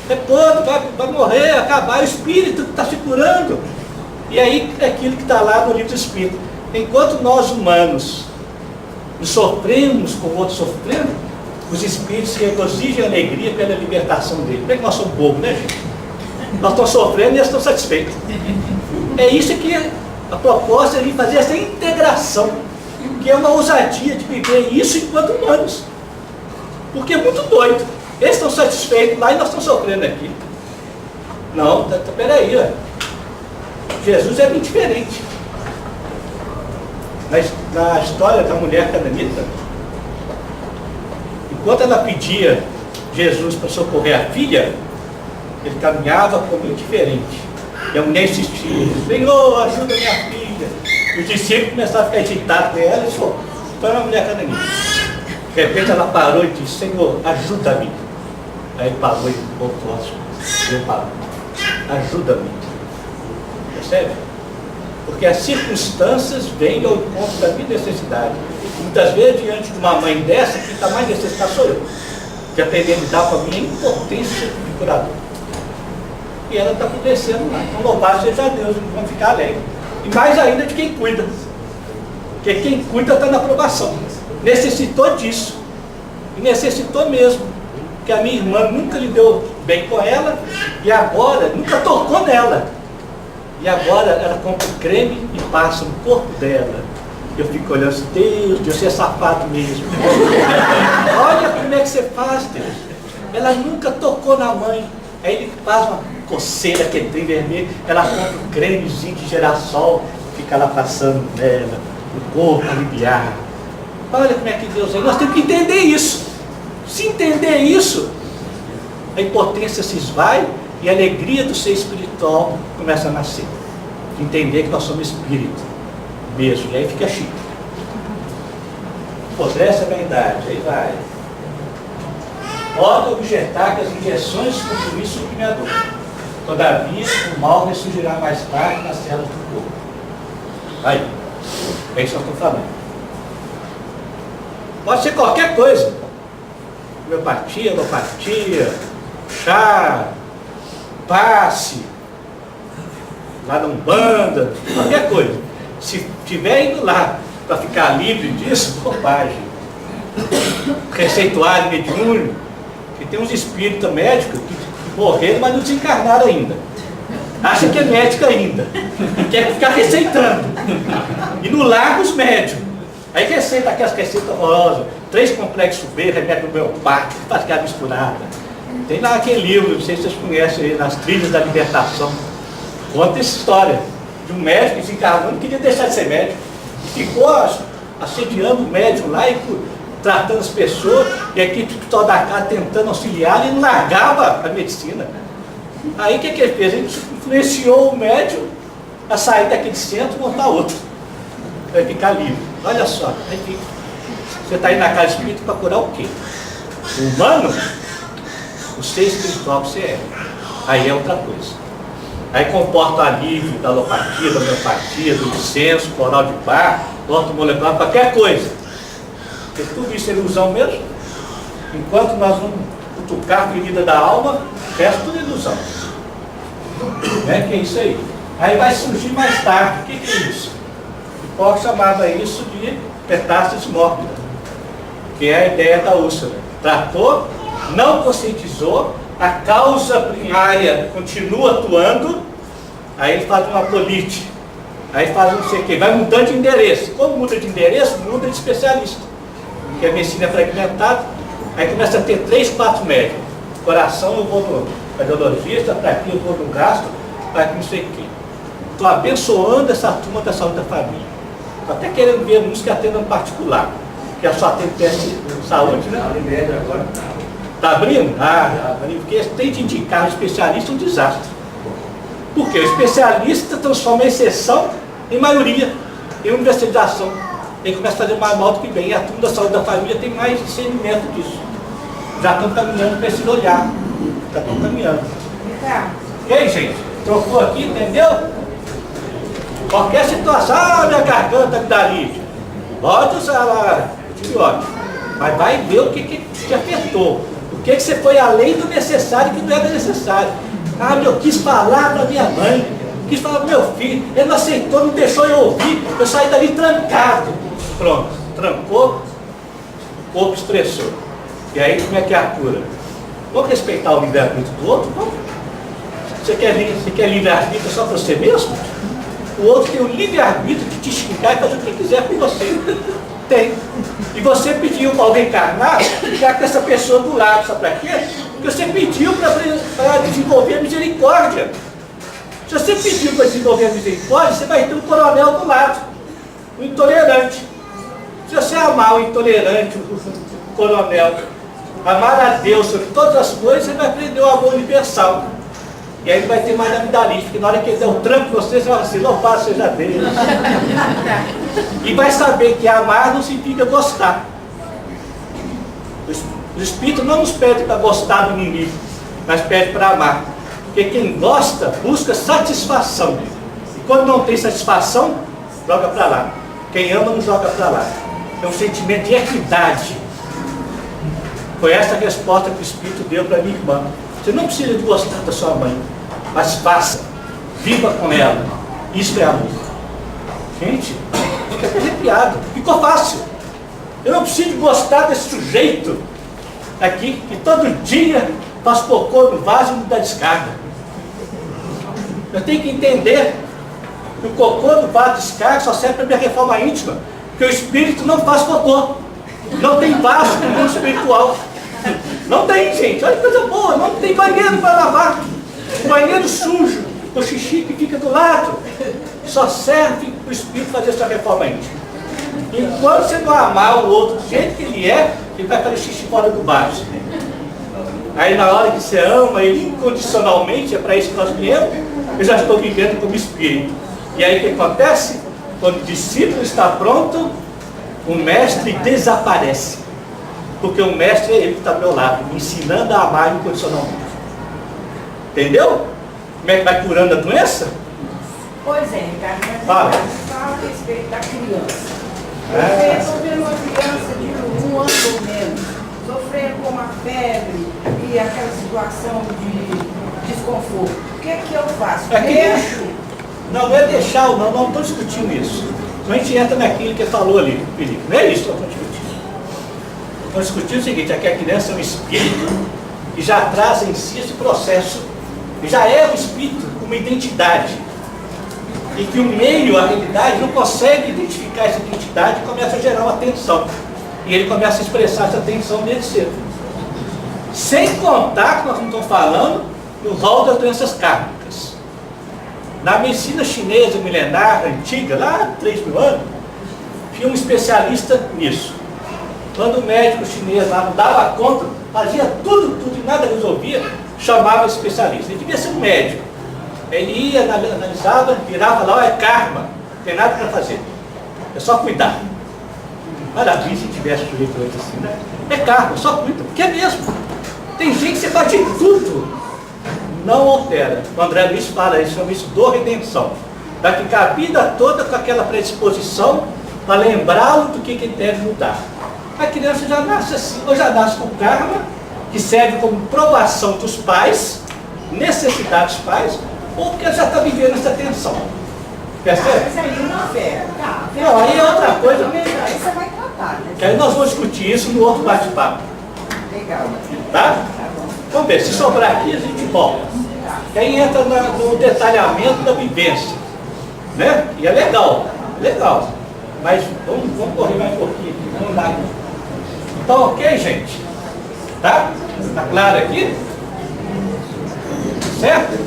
É podre, vai morrer, acabar, é o espírito que está se curando. E aí é aquilo que está lá no livro do Espírito. Enquanto nós humanos nos sofremos com o outro sofrendo, os espíritos se regozijam em alegria pela libertação dele. Como é que nós somos bobos, né, gente? Nós estamos sofrendo e eles estão satisfeitos. É isso que a proposta é de fazer essa integração, que é uma ousadia de viver isso enquanto humanos. Porque é muito doido. Eles estão satisfeitos lá e nós estamos sofrendo aqui. Não, peraí, ó. Jesus é bem diferente. Na história da mulher cananita, enquanto ela pedia Jesus para socorrer a filha, ele caminhava como indiferente. E a mulher insistia, Senhor, ajuda minha filha. Os discípulos começaram a ficar excitados com ela e disse, foi uma mulher cananeia. De repente ela parou e disse, Senhor, ajuda-me. Aí ele parou e voltou as coisas. Ele parou. Ajuda-me. Percebe? Porque as circunstâncias vêm ao encontro da minha necessidade. Muitas vezes, diante de uma mãe dessa, quem está mais necessitado sou eu. Que aprender a lidar com a minha impotência de curador. E ela está acontecendo lá. Então, louvado seja Deus, vamos ficar alegres. E mais ainda de quem cuida. Porque quem cuida está na aprovação. Necessitou disso. E necessitou mesmo. Porque a minha irmã nunca lidou bem com ela e agora nunca tocou nela. E agora ela compra o creme e passa no corpo dela. Eu fico olhando assim, Deus, você é safado mesmo. Olha como é que você faz, Deus. Ela nunca tocou na mãe. Aí ele faz uma coceira, aquele trem vermelho, ela compra um cremezinho de girassol, fica lá passando nela, o corpo aliviar. Olha como é que Deus é. Nós temos que entender isso. Se entender isso, a impotência se esvai e a alegria do ser espiritual começa a nascer. Entender que nós somos espírito mesmo, e aí fica chique. Apodrece a vaidade, aí vai. Pode objetar que as injeções de compromisso suprimem a dor. Todavia, o mal ressurgirá mais tarde nas células do corpo. Aí, é isso que eu estou falando. Pode ser qualquer coisa. Homeopatia, alopatia, chá, passe, lá na Umbanda, qualquer coisa. Se estiver indo lá para ficar livre disso, bobagem. Receituário mediúnico, que tem uns espíritos médicos que morreram, mas não desencarnaram ainda. Acha que é médico ainda. E quer ficar receitando. E no largo os médicos. Aí receita aquelas receitas horrorosas. 3 complexos B, remédio homeopático, faz aquela misturada. Tem lá aquele livro, não sei se vocês conhecem aí, Nas Trilhas da Libertação. Conta essa história de um médico que desencarnou, não queria deixar de ser médico. Ficou assediando o médico lá e tratando as pessoas, e a equipe toda da casa tentando auxiliar, e não largava a medicina. Aí o que ele fez? Ele influenciou o médico a sair daquele centro e montar outro. Vai ficar livre. Olha só, aí fica. Você está indo na casa espírita para curar o quê? O humano? O ser espiritual que você é. Aí é outra coisa. Aí comporta o alívio da alopatia, da homeopatia, do incenso, coral de bar, ortomolecular, qualquer coisa. Porque tudo isso é ilusão mesmo. Enquanto nós não cutucar a ferida da alma, o resto tudo é ilusão. Né? Que é isso aí. Aí vai surgir mais tarde. O que é isso? Hipócrates chamava isso de metástase mórbida, que é a ideia da úlcera. Tratou, não conscientizou, a causa primária continua atuando, aí ele faz uma polite, aí faz não sei o que, vai mudando de endereço. Como muda de endereço, muda de especialista. Porque a medicina é fragmentada, aí começa a ter 3, 4 médicos. Coração eu vou no cardiologista, para aqui eu vou no gastro, para aqui não sei o que. Estou abençoando essa turma da saúde da família. Estou até querendo ver uns que atendam particular, que é só atende teste de saúde, né? Agora está abrindo? Está abrindo, porque tem de indicar um especialista um desastre. Porque o especialista transforma a exceção em maioria, em universalização. Ele começa a fazer mais mal do que bem. E a turma da saúde da família tem mais discernimento disso. Já estão caminhando para esse olhar. Já estão caminhando. E aí, gente? Trocou aqui, entendeu? Qualquer situação, minha garganta me dá lide. Pode usar lá, antibiótico. Mas vai ver o que te afetou. O que você foi além do necessário e que não era necessário. Ah, eu quis falar para minha mãe, quis falar para meu filho, ele não aceitou, não deixou eu ouvir, eu saí dali trancado. Pronto, trancou, o corpo estressou. E aí como é que é a cura? Vamos respeitar o livre-arbítrio do outro? Vamos. Você quer livre-arbítrio só para você mesmo? O outro tem o livre-arbítrio de te xingar e fazer o que quiser com você. Tem. E você pediu para alguém encarnar, ficar com essa pessoa do lado, sabe para quê? Porque você pediu para desenvolver a misericórdia. Se você pediu para desenvolver a misericórdia, você vai ter um coronel do lado, o intolerante. Se você amar o intolerante, o coronel, amar a Deus sobre todas as coisas, você vai aprender o amor universal. E aí ele vai ter mais amidalite, porque na hora que ele der um tranco em você, você vai assim, louvado seja Deus. E vai saber que amar não significa gostar. O Espírito não nos pede para gostar do inimigo, mas pede para amar. Porque quem gosta busca satisfação. E quando não tem satisfação, joga para lá. Quem ama não joga para lá. É um sentimento de equidade. Foi essa a resposta que o Espírito deu para minha irmã. Você não precisa de gostar da sua mãe, mas faça, viva com ela. Isso é amor. Gente, fica até arrepiado. Ficou fácil. Eu não preciso gostar desse sujeito aqui, que todo dia faz cocô no vaso e não dá descarga. Eu tenho que entender que o cocô do vaso de descarga só serve para minha reforma íntima, porque o espírito não faz cocô. Não tem vaso no mundo espiritual. Não tem, gente. Olha que coisa boa. Não tem banheiro para lavar. O banheiro sujo, o xixi que fica do lado, só serve para o espírito fazer sua reforma íntima. Enquanto você não amar o outro do jeito que ele vai fazer xixi fora do vaso. Aí na hora que você ama ele incondicionalmente, é para isso que nós viemos, eu já estou vivendo como espírito. E aí o que acontece? Quando o discípulo está pronto, o mestre desaparece. Porque o mestre é ele que está ao meu lado, me ensinando a amar incondicionalmente. Entendeu? Como é que vai curando a doença? Pois é, Ricardo, mas Fala. fala a respeito da criança. Eu estou vendo uma criança de 1 ano ou menos, sofrendo com uma febre e aquela situação de desconforto. O que é que eu faço? Deixo? Não é deixar ou não estou discutindo isso. Então a gente entra naquilo que ele falou ali, Felipe. Não é isso que eu estou discutindo. Estou discutindo o seguinte, é que a criança é um espírito que já traz em si esse processo, e já é um espírito com uma identidade. E que o meio, a realidade, não consegue identificar essa identidade e começa a gerar uma tensão. E ele começa a expressar essa tensão desde cedo. Sem contar que nós não estamos falando no rol das doenças kármicas. Na medicina chinesa milenar, antiga, lá há 3.000 anos, tinha um especialista nisso. Quando o médico chinês lá não dava conta, fazia tudo e nada resolvia, chamava o especialista. Ele devia ser um médico. Ele ia, analisava, virava lá, é karma, não tem nada para fazer. É só cuidar. Maravilha se tivesse sujeito assim, né? É karma, só cuida, porque é mesmo. Tem gente que você faz de tudo, não altera. O André Luiz fala isso, chama isso dor redenção. Vai ficar a vida toda com aquela predisposição para lembrá-lo do que ele deve mudar. A criança já nasce assim, ou já nasce com karma, que serve como provação dos pais, necessidade dos pais, ou porque já está vivendo essa tensão. Percebe? Mas aí não afeta. Não, aí é outra coisa. Aí você vai tratar, né? Que aí nós vamos discutir isso no outro bate-papo. Legal. Tá? Tá bom. Vamos ver, se sobrar aqui a gente volta. Que aí entra no detalhamento da vivência. Né? E é legal, Mas vamos correr mais um pouquinho aqui, vamos lá. Então, ok, gente? Tá? Tá claro aqui? Certo?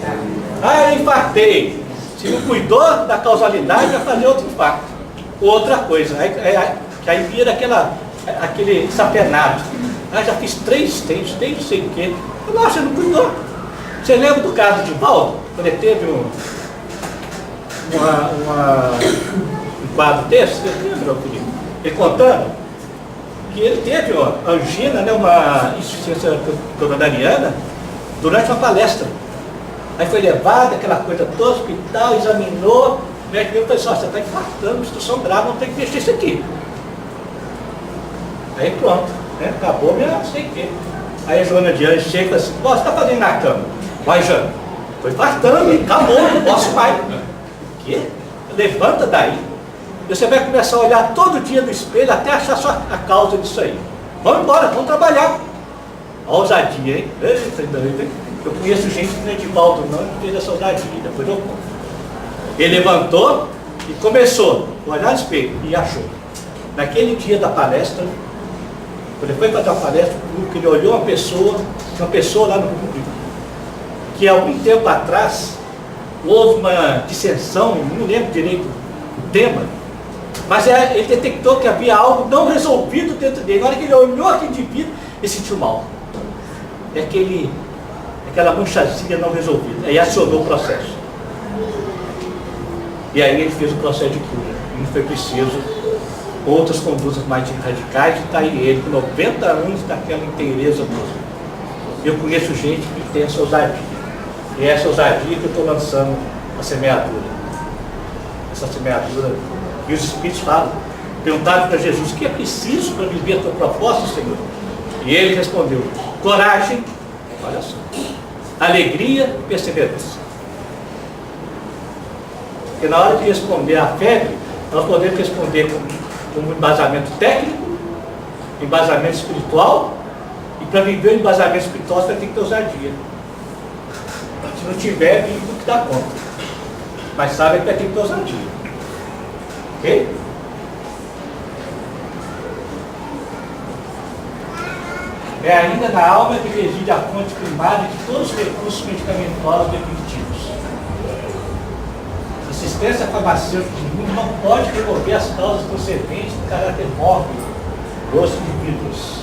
Ah, eu infartei. Se não cuidou da causalidade, vai fazer outro infarto. Outra coisa, aí vira aquele sapenado. Ah, já fiz 3 stents, não sei o quê. Nossa, não cuidou. Você lembra do caso de Valdo? Quando ele teve um quadro desse? Você lembra, Felipe? Ele contando que ele teve uma angina, né, uma insuficiência coronariana, durante uma palestra. Aí foi levado, aquela coisa toda, hospital, examinou, o médico falou assim, você está infartando, instrução grave, não tem que mexer isso aqui. Aí pronto, né? Acabou minha não sei o quê. Aí a Joana de Anjos chega e fala assim, você está fazendo na cama? Vai, Jana, estou infartando, acabou, não posso mais. O quê? Levanta daí. Você vai começar a olhar todo dia no espelho até achar a causa disso aí. Vamos embora, vamos trabalhar. A ousadia, hein? Eu conheço gente que não é de Valdo não, que fez essa ousadia, depois eu conto. Ele levantou e começou a olhar no espelho e achou. Naquele dia da palestra, quando ele foi fazer uma palestra, ele olhou uma pessoa lá no público, que há algum tempo atrás houve uma dissensão, não lembro direito o tema, mas ele detectou que havia algo não resolvido dentro dele. Na hora que ele olhou aquele indivíduo, ele sentiu mal. É aquele aquela manchazinha não resolvida. Aí acionou o processo. E aí ele fez o processo de cura. E não foi preciso outras condutas mais radicais, e está aí ele, com 90 anos, daquela inteireza mesmo. Eu conheço gente que tem essa ousadia. E é essa ousadia que eu estou lançando a semeadura. Essa semeadura. E os Espíritos falam. Perguntaram para Jesus: o que é preciso para viver a tua proposta, Senhor? E ele respondeu: coragem, olha só, alegria e perseverança. Porque na hora de responder à febre, nós podemos responder com um embasamento técnico, embasamento espiritual, e para viver o embasamento espiritual você vai ter que ter ousadia. Se não tiver, vive do que dá conta. Mas sabe que vai ter que ter ousadia. Ok? É ainda na alma que reside a fonte primária de todos os recursos medicamentosos definitivos. A assistência farmacêutica do mundo não pode remover as causas procedentes do caráter mórbido dos indivíduos.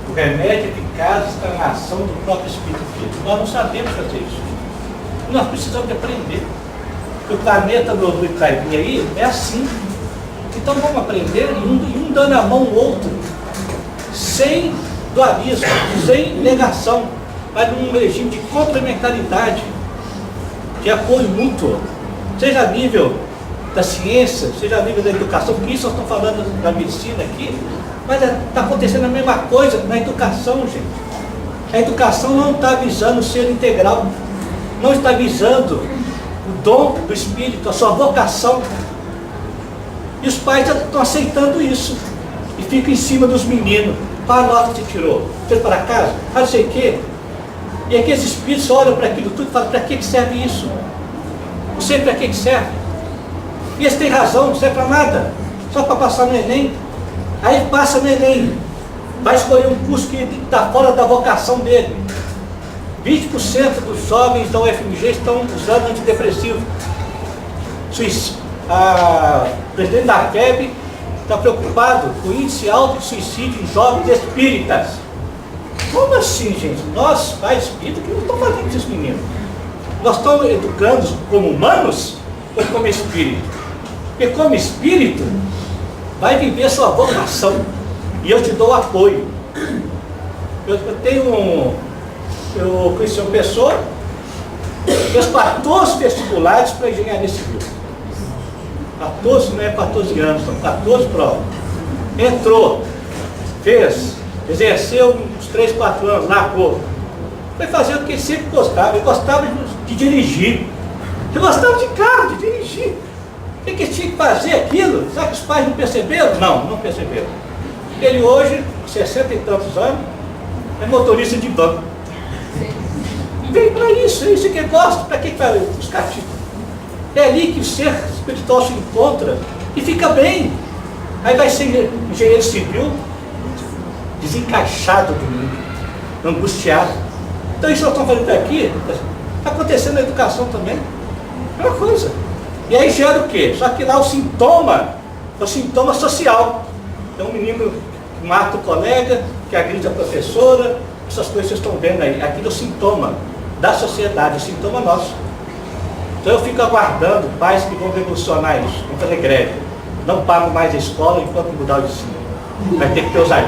O remédio eficaz está na ação do próprio espírito vivo. Nós não sabemos fazer isso. Nós precisamos de aprender. O planeta do Itaipim aí é assim. Então vamos aprender e um dando a mão ao outro, sem dualismo, sem negação, mas num regime de complementaridade, de apoio mútuo, seja a nível da ciência, seja a nível da educação, porque isso nós estamos falando da medicina aqui, mas está acontecendo a mesma coisa na educação, gente. A educação não está visando ser integral, não está visando o dom do Espírito, a sua vocação. E os pais estão aceitando isso e ficam em cima dos meninos. Qual a nota que você tirou? Fez para casa? Ah, não sei o quê. E aqueles espíritos olham para aquilo tudo e falam: para que serve isso? Não sei para que serve. E eles têm razão, não serve para nada. Só para passar no Enem. Aí passa no Enem. Vai escolher um curso que está fora da vocação dele. 20% dos jovens da UFMG estão usando antidepressivo. A presidente da FEB está preocupado com o índice alto de suicídio em jovens espíritas. Como assim, gente? Nós, pais espíritas, que não estamos fazendo com esses meninos? Nós estamos educando como humanos ou como espírito? Porque como espírito, vai viver a sua vocação. E eu te dou apoio. Eu conheci uma pessoa, fez 14 vestibulares para engenharia civil. 14, não é 14 anos, são 14 provas. Entrou, fez, exerceu uns 3, 4 anos, largou. Foi fazer o que ele sempre gostava. Ele gostava de dirigir. Ele gostava de carro, de dirigir. O que ele tinha que fazer aquilo? Sabe que os pais não perceberam? Não perceberam. Ele hoje, 60 e tantos anos, é motorista de banco. E veio para isso, é isso que ele gosta. Para que vai buscar título? É ali que o ser espiritual se encontra e fica bem. Aí vai ser engenheiro civil, desencaixado do mundo, angustiado. Então isso que nós estamos fazendo aqui, está acontecendo na educação também. É uma coisa. E aí gera o quê? Só que lá o sintoma é o sintoma social. É um menino que mata o colega, que agride a professora, essas coisas que vocês estão vendo aí. Aquilo é o sintoma da sociedade, o sintoma nosso. Então eu fico aguardando pais que vão revolucionar isso, vão fazer greve. Não pago mais a escola enquanto mudar o ensino. Vai ter que ter ousadia.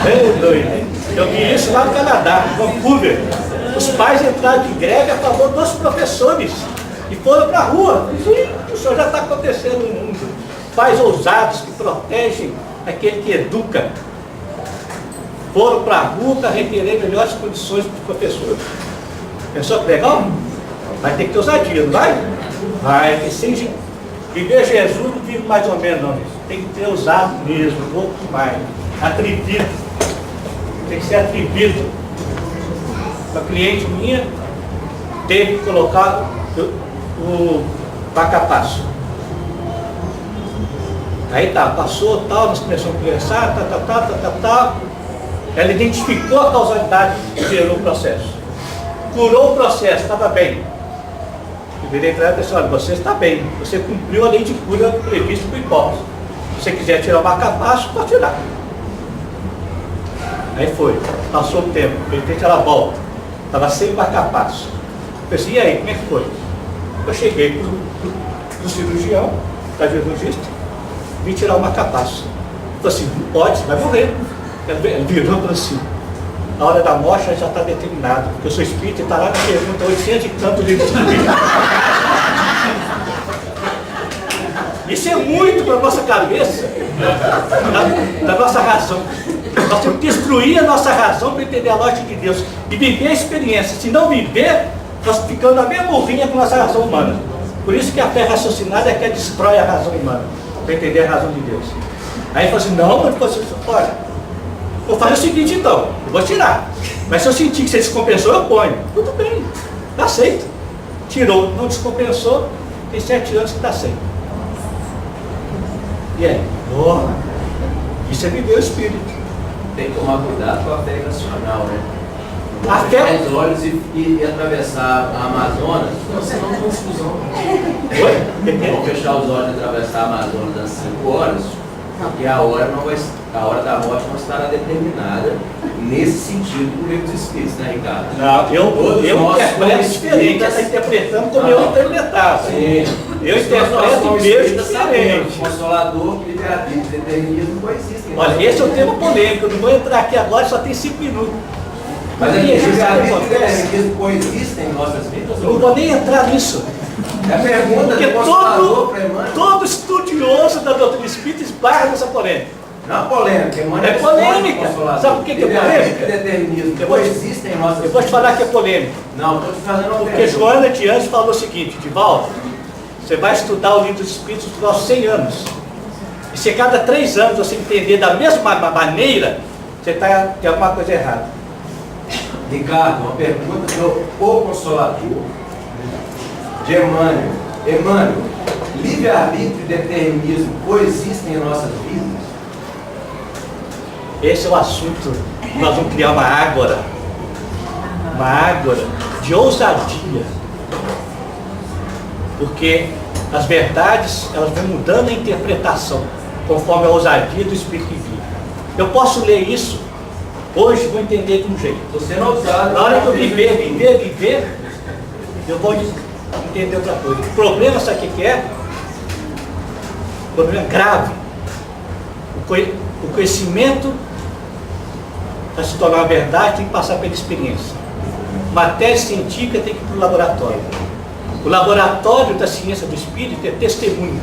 É doido. Eu vi isso lá no Canadá, em Vancouver. Os pais entraram de greve a favor dos professores e foram para a rua. Isso já está acontecendo no mundo. Pais ousados que protegem aquele que educa. Foram para a rua para requerer melhores condições para os professores. Pensou que legal? Vai ter que ter ousadia, não vai? Vai, que sem viver Jesus não vive mais ou menos, não. Tem que ter ousado mesmo, um pouco mais. Atrevido. Tem que ser atrevido. Uma cliente minha teve que colocar o paca-passo. Aí tá, passou, tal, nós começamos a conversar, tal. Ela identificou a causalidade que gerou o processo. Curou o processo, estava bem. Eu virei para ela e disse: olha, você está bem, você cumpriu a lei de cura prevista por hipótese. Se você quiser tirar o marca-passo, pode tirar. Aí foi, passou o tempo, de repente ela volta. Estava sem marca-passo. Eu pensei, e aí, como é que foi? Eu cheguei pro cirurgião, cardiologista, vim tirar o marca-passo. Ele falou assim, não pode, vai morrer. Ele virou e falou assim, a hora da morte já está determinada, porque eu sou espírita e está lá na pergunta 800 e tanto livros de vida. Isso é muito para a nossa cabeça, da nossa razão. Nós temos que destruir a nossa razão para entender a lógica de Deus e viver a experiência. Se não viver, nós ficamos na mesma morrinha com a nossa razão humana. Por isso que a fé raciocinada é que destrói a razão humana, para entender a razão de Deus. Aí ele falou assim, não, mas você, olha, vou fazer o seguinte então, eu vou tirar. Mas se eu sentir que você descompensou, eu ponho. Tudo bem, aceito. Tirou, não descompensou, tem 7 anos que está sem. E aí? Oh, isso é viver o espírito. Tem que tomar cuidado com a fé irracional, né? A fé... Fechar os olhos e atravessar a Amazonas. Não, senão não confusão. Oi? Vamos fechar os olhos e atravessar a Amazonas às 5 horas, porque a hora da morte não estará determinada nesse sentido do livro dos Espíritos, né, Ricardo? Não, eu interpreto diferente, ela está interpretando como eu interpretava. Sim. Eu interpreto e vejo diferente. Consolador, livre-arbítrio, determinismo coexistem. Olha, esse é o tema polêmico, eu não vou entrar aqui agora, só tem 5 minutos. Mas Aí, livre-arbítrio e determinismo coexistem em nossas vidas? eu não vou nem entrar nisso. É a pergunta Porque do consolador para Emmanuel. todo estudioso da doutrina espírita esbarra nessa polêmica. Não é polêmica, Emmanuel. É polêmica. Sabe por que é polêmica? E determinismo Eu vou te- coexistem em nossas Eu vou te falar que é polêmica. Não, estou te fazendo uma Porque pergunta. Joana de Anjos falou o seguinte, Divaldo, você vai estudar o livro dos Espíritos dos nossos 100 anos. E se a cada 3 anos você entender da mesma maneira, você tem alguma coisa errada. Ricardo, uma pergunta do Consolador de Emmanuel. Emmanuel, livre-arbítrio e determinismo coexistem em nossas vidas? Esse é o assunto. Nós vamos criar uma ágora de ousadia. Porque as verdades, elas vão mudando a interpretação, conforme a ousadia do Espírito que vive. Eu posso ler isso, hoje vou entender de um jeito. Você não usado. Na hora que eu viver, eu vou entender outra coisa. O problema, sabe o que é? O problema grave. O conhecimento, para se tornar uma verdade, tem que passar pela experiência. Matéria científica tem que ir para o laboratório. O laboratório da ciência do espírito é testemunho.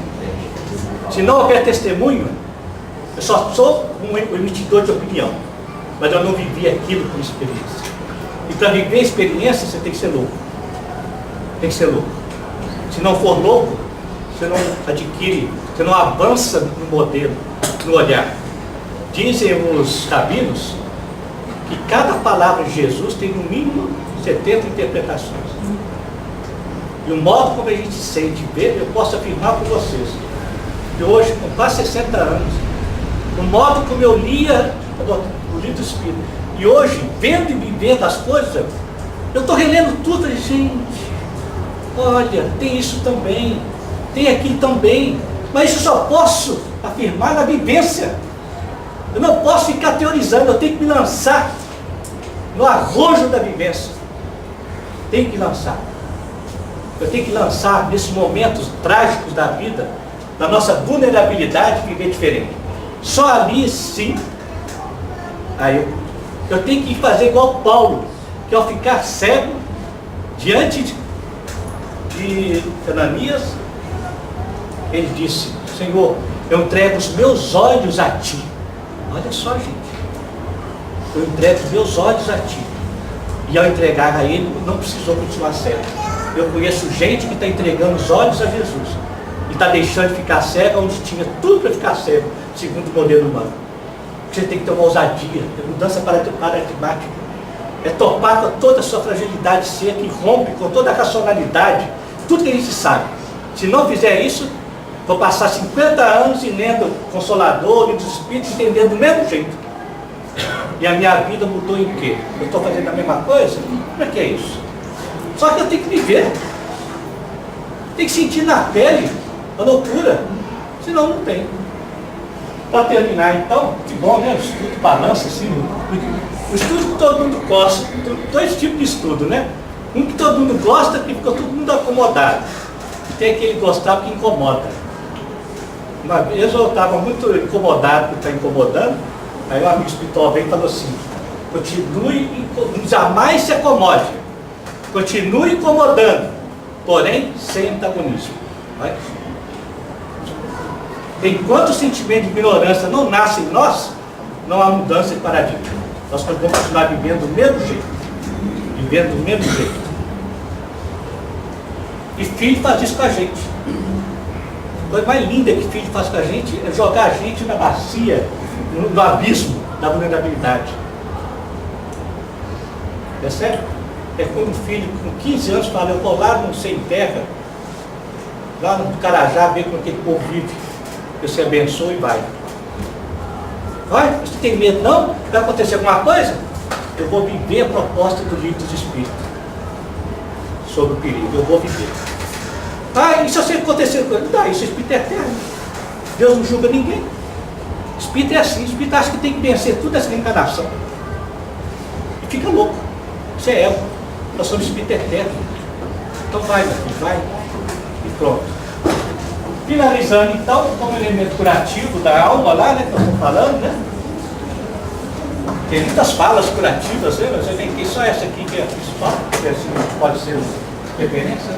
Se não houver testemunho, eu só sou um emitidor de opinião, mas eu não vivi aquilo com experiência. E para viver a experiência, você tem que ser louco. Tem que ser louco. Se não for louco, você não adquire, você não avança no modelo, no olhar. Dizem os rabinos que cada palavra de Jesus tem no mínimo 70 interpretações. E o modo como a gente sente ver, eu posso afirmar para vocês, que hoje, com quase 60 anos, o modo como eu lia o livro do Espírito, e hoje, vendo e vivendo as coisas, eu estou relendo tudo, e gente, olha, tem isso também, tem aquilo também, mas isso só posso afirmar na vivência. Eu não posso ficar teorizando, eu tenho que me lançar no arrojo da vivência. Tenho que lançar. Eu tenho que lançar nesses momentos trágicos da vida, da nossa vulnerabilidade, viver diferente. Só ali sim, aí eu tenho que fazer igual Paulo, que ao ficar cego, diante de Ananias, ele disse: Senhor, eu entrego os meus olhos a Ti. Olha só, gente, eu entrego os meus olhos a Ti. E ao entregar a Ele, não precisou continuar cego. Eu conheço gente que está entregando os olhos a Jesus e está deixando de ficar cego onde tinha tudo para ficar cego, segundo o modelo humano. Você tem que ter uma ousadia, é mudança paradigmática. É topar com toda a sua fragilidade ser que rompe com toda a racionalidade, tudo que a gente sabe. Se não fizer isso, vou passar 50 anos lendo Consolador, Livro dos Espíritos, entendendo do mesmo jeito. E a minha vida mudou em quê? Eu estou fazendo a mesma coisa? Como é que é isso? Só que eu tenho que viver. Tem que sentir na pele a loucura. Senão não tem. Para terminar, então, que bom, né? O estudo balança, assim, o estudo que todo mundo gosta, dois tipos de estudo, né? Um que todo mundo gosta, que fica todo mundo acomodado. E tem aquele gostar que incomoda. Uma vez eu estava muito incomodado por estar incomodando, aí um amigo espiritual veio e falou assim, jamais se acomode, continue incomodando, porém sem antagonismo. Vai? Enquanto o sentimento de ignorância não nasce em nós, não há mudança de paradigma. Nós vamos continuar vivendo do mesmo jeito. Vivendo do mesmo jeito. E filho faz isso com a gente. A coisa mais linda que filho faz com a gente é jogar a gente na bacia, no abismo da vulnerabilidade. Percebe? É quando um filho com 15 anos fala, eu vou lá no Sem Terra, lá no Carajá, ver como aquele povo vive. Você abençoa e vai. Vai? Você tem medo não? Vai acontecer alguma coisa? Eu vou viver a proposta do livro dos Espíritos sobre o perigo. Eu vou viver. Ah, e se você acontecer coisa? Não, isso é Espírito eterno. Deus não julga ninguém. Espírito é assim. Espírito acha que tem que vencer toda essa reencarnação. E fica louco. Isso é ego. Nós somos Espírito eterno. Então vai, meu filho, vai. E pronto. Finalizando então, como elemento curativo da alma lá, né, que nós estamos falando, né? Tem muitas falas curativas, né? Mas eu tenho só essa aqui que é a principal, que assim, pode ser referência.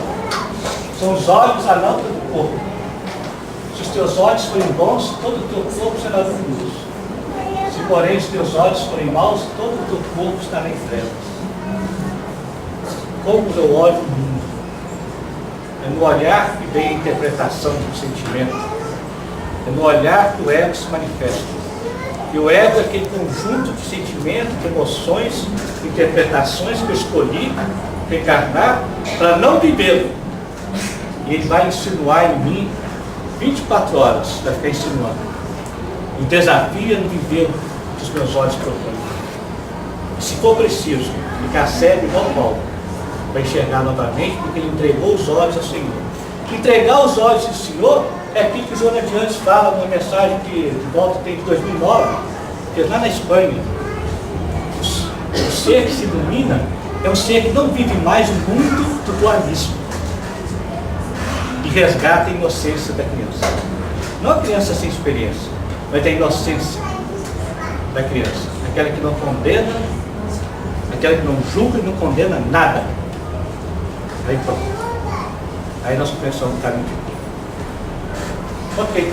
São os olhos a lâmpada do corpo. Se os teus olhos forem bons, todo o teu corpo será luminoso. Se porém os teus olhos forem maus, todo o teu corpo estará em trevas. Como eu olho o mundo? É no olhar que vem a interpretação do sentimento. É no olhar que o ego se manifesta. E o ego é aquele conjunto de sentimentos, de emoções, de interpretações que eu escolhi reencarnar para não vivê-lo. E ele vai insinuar em mim 24 horas, vai ficar insinuando. O desafio é não viver o que os meus olhos propõem. E se for preciso, ficar cego igual Paulo, para enxergar novamente, porque ele entregou os olhos ao Senhor. Entregar os olhos ao Senhor é aquilo que o Joana de Anjos fala numa mensagem que de volta tem de 2009, que é lá na Espanha. O ser que se ilumina é um ser que não vive mais o mundo do dualismo e resgata a inocência da criança. Não a criança sem experiência, mas a inocência da criança. Aquela que não condena, aquela que não julga e não condena nada. Aí pronto. Aí nós começamos o caminho de Deus. Ok,